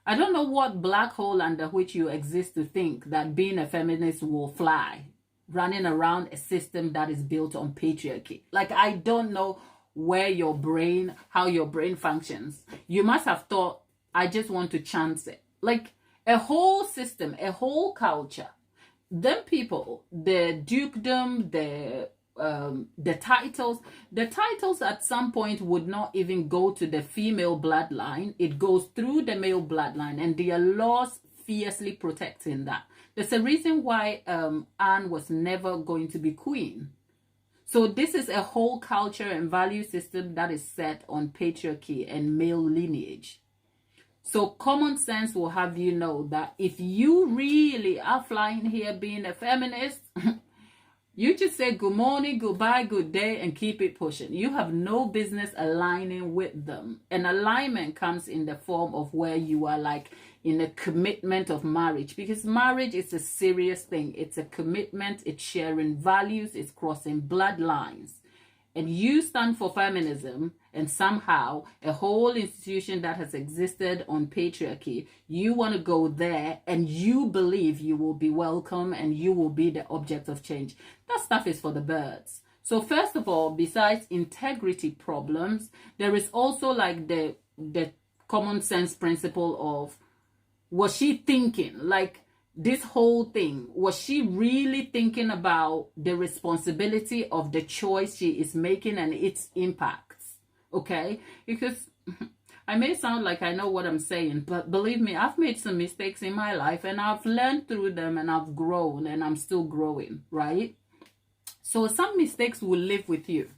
I don't know what black hole under which you exist to think that being a feminist will fly, running around a system that is built on patriarchy. Like, I don't know where your brain, how your brain functions. You must have thought, I just want to chance it. Like, a whole system, a whole culture. Them people, the dukedom, the titles at some point would not even go to the female bloodline. It goes through the male bloodline, and there are laws fiercely protecting that. There's a reason why Anne was never going to be queen. So this is a whole culture and value system that is set on patriarchy and male lineage. So common sense will have you know that if you really are flying here being a feminist, you just say good morning, goodbye, good day, and keep it pushing. You have no business aligning with them. And alignment comes in the form of where you are like in a commitment of marriage. Because marriage is a serious thing. It's a commitment. It's sharing values. It's crossing bloodlines. And you stand for feminism, and somehow a whole institution that has existed on patriarchy, you want to go there and you believe you will be welcome and you will be the object of change. That stuff is for the birds. So first of all, besides integrity problems, there is also like the common sense principle of, was she thinking, like, this whole thing, was she really thinking about the responsibility of the choice she is making and its impacts? Okay, because I may sound like I know what I'm saying, but believe me, I've made some mistakes in my life and I've learned through them and I've grown and I'm still growing, right? So some mistakes will live with you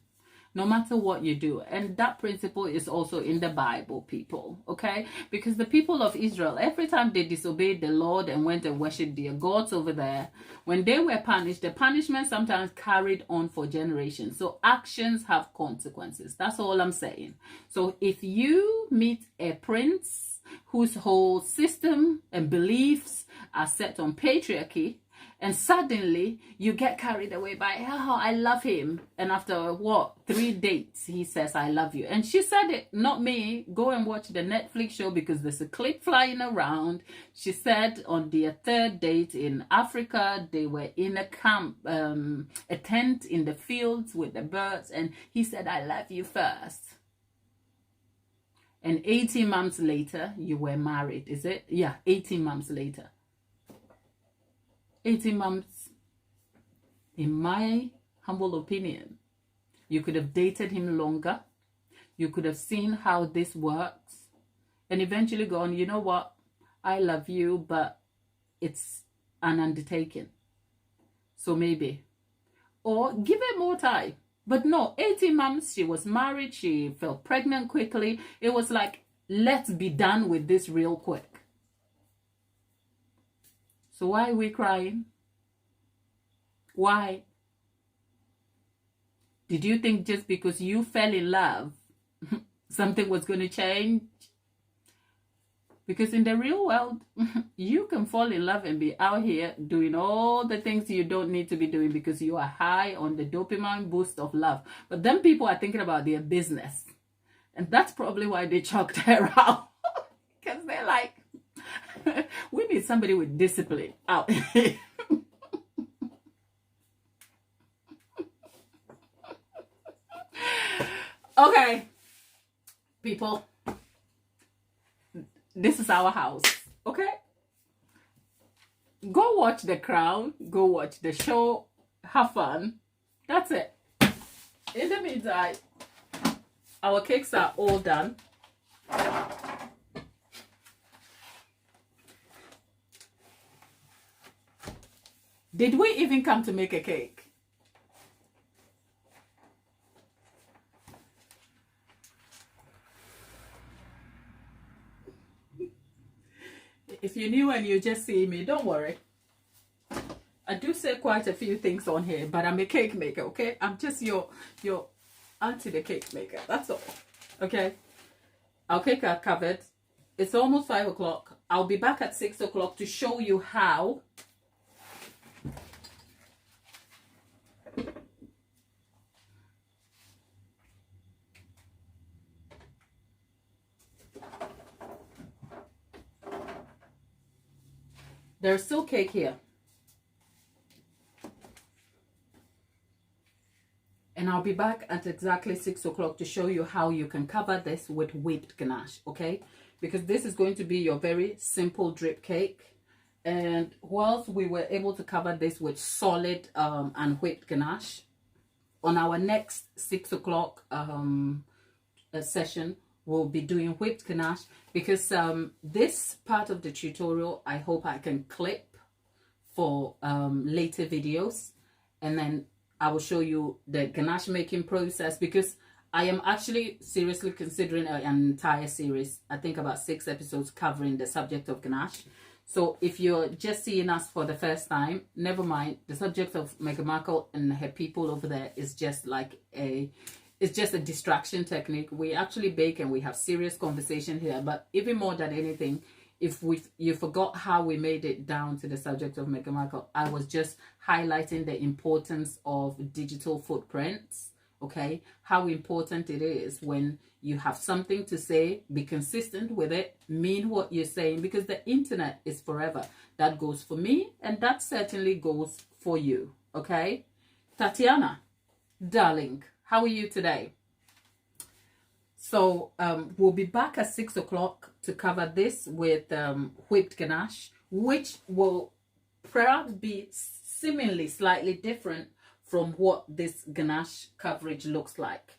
no matter what you do. And that principle is also in the Bible, people, okay? Because the people of Israel, every time they disobeyed the Lord and went and worshipped their gods over there, when they were punished, the punishment sometimes carried on for generations. So actions have consequences. That's all I'm saying. So if you meet a prince whose whole system and beliefs are set on patriarchy, and suddenly you get carried away by, oh, I love him. And after what, 3 dates, he says, I love you. And she said it, not me. Go and watch the Netflix show because there's a clip flying around. She said on their 3rd date in Africa, they were in a camp, a tent in the fields with the birds. And he said, I love you first. And 18 months later, you were married, is it? Yeah, 18 months later. 18 months, in my humble opinion, you could have dated him longer. You could have seen how this works and eventually gone, you know what? I love you, but it's an undertaking. So maybe. Or give it more time. But no, 18 months, she was married. She fell pregnant quickly. It was like, let's be done with this real quick. So why are we crying? Why? Did you think just because you fell in love, something was going to change. Because in the real world, you can fall in love and be out here doing all the things you don't need to be doing because you are high on the dopamine boost of love. But then people are thinking about their business. And that's probably why they chucked her out. Because they're like, we need somebody with discipline out here. Okay, people. This is our house, okay? Go watch The Crown, go watch the show, have fun. That's it. In the meantime, our cakes are all done. Did we even come to make a cake? If you're new and you just see me, don't worry. I do say quite a few things on here, but I'm a cake maker, okay? I'm just your auntie the cake maker. That's all, okay? Our cake are covered. It's almost 5 o'clock. I'll be back at 6 o'clock to show you how. There's still cake here. And I'll be back at exactly 6 o'clock to show you how you can cover this with whipped ganache, okay? Because this is going to be your very simple drip cake. And whilst we were able to cover this with solid and whipped ganache, on our next 6 o'clock session, we'll be doing whipped ganache, because this part of the tutorial I hope I can clip for later videos, and then I will show you the ganache making process, because I am actually seriously considering an entire series, I think about 6 episodes covering the subject of ganache. So if you're just seeing us for the first time, never mind. The subject of Meghan Markle and her people over there is just like it's just a distraction technique. We actually bake and we have serious conversation here. But even more than anything, if you forgot how we made it down to the subject of Meghan Markle, I was just highlighting the importance of digital footprints. Okay, how important it is when you have something to say, be consistent with it, mean what you're saying, because the internet is forever. That goes for me, and that certainly goes for you. Okay, Tatiana, darling, how are you today? So we'll be back at 6 o'clock to cover this with whipped ganache, which will perhaps be seemingly slightly different from what this ganache coverage looks like.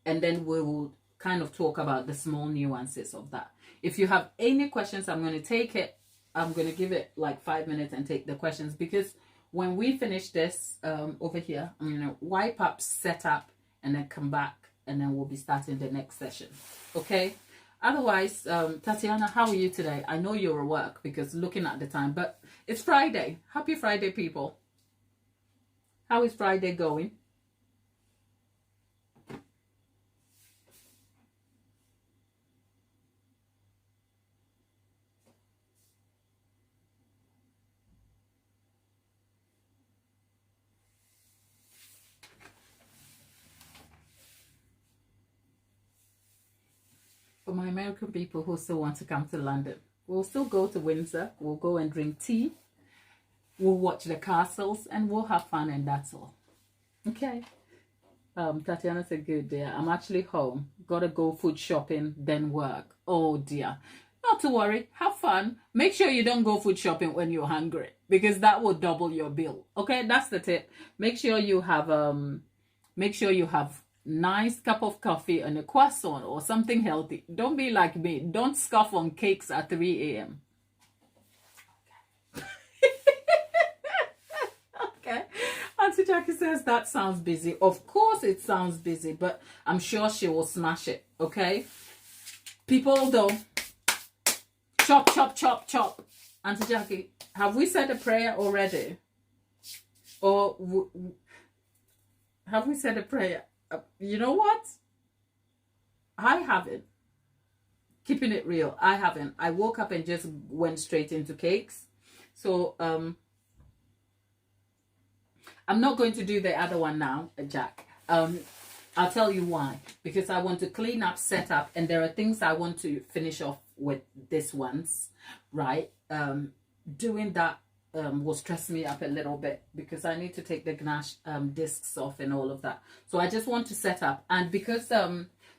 And then we will kind of talk about the small nuances of that. If you have any questions, I'm going to take it. I'm going to give it like 5 minutes and take the questions, because when we finish this over here, I'm going to wipe up, set up, and then come back, and then we'll be starting the next session. Okay? Otherwise, Tatiana, how are you today? I know you're at work because looking at the time, but it's Friday. Happy Friday, people. How is Friday going? For my American people who still want to come to London, we'll still go to Windsor. We'll go and drink tea. We'll watch the castles and we'll have fun, and that's all. Okay. Tatiana said, good dear. I'm actually home. Gotta go food shopping, then work. Oh dear. Not to worry. Have fun. Make sure you don't go food shopping when you're hungry, because that will double your bill. Okay, that's the tip. Make sure you have nice cup of coffee and a croissant or something healthy. Don't be like me. Don't scoff on cakes at 3 a.m. Okay. Auntie Jackie says that sounds busy. Of course it sounds busy, but I'm sure she will smash it. Okay. People though, chop, chop, chop, chop. Auntie Jackie, have we said a prayer already? Or have we said a prayer? You know what? I haven't. Keeping it real, I haven't. I woke up and just went straight into cakes. So I'm not going to do the other one now, Jack. I'll tell you why. Because I want to clean up, set up, and there are things I want to finish off with this ones, right? Doing that will stress me up a little bit because I need to take the gnache discs off and all of that. So I just want to set up, and because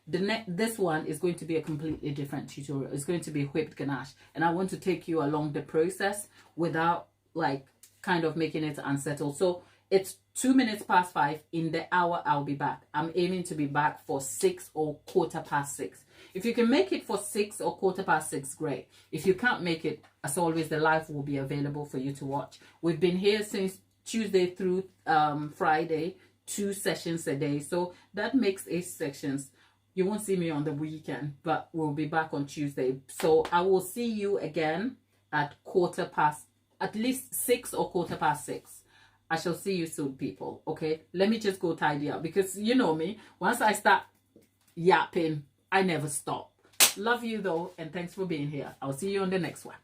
this one is going to be a completely different tutorial. It's going to be whipped ganache, and I want to take you along the process without like kind of making it unsettled. So it's 2 minutes past 5. In the hour I'll be back. I'm aiming to be back for 6 or 6:15. If you can make it for 6 or 6:15, great. If you can't make it, as always, the live will be available for you to watch. We've been here since Tuesday through Friday, 2 sessions a day, so that makes 8 sections. You won't see me on the weekend, but we'll be back on Tuesday. So I will see you again at at least 6 or 6:15. I shall see you soon, people. Okay, let me just go tidy up because you know me. Once I start yapping, I never stop. Love you though, and thanks for being here. I'll see you on the next one.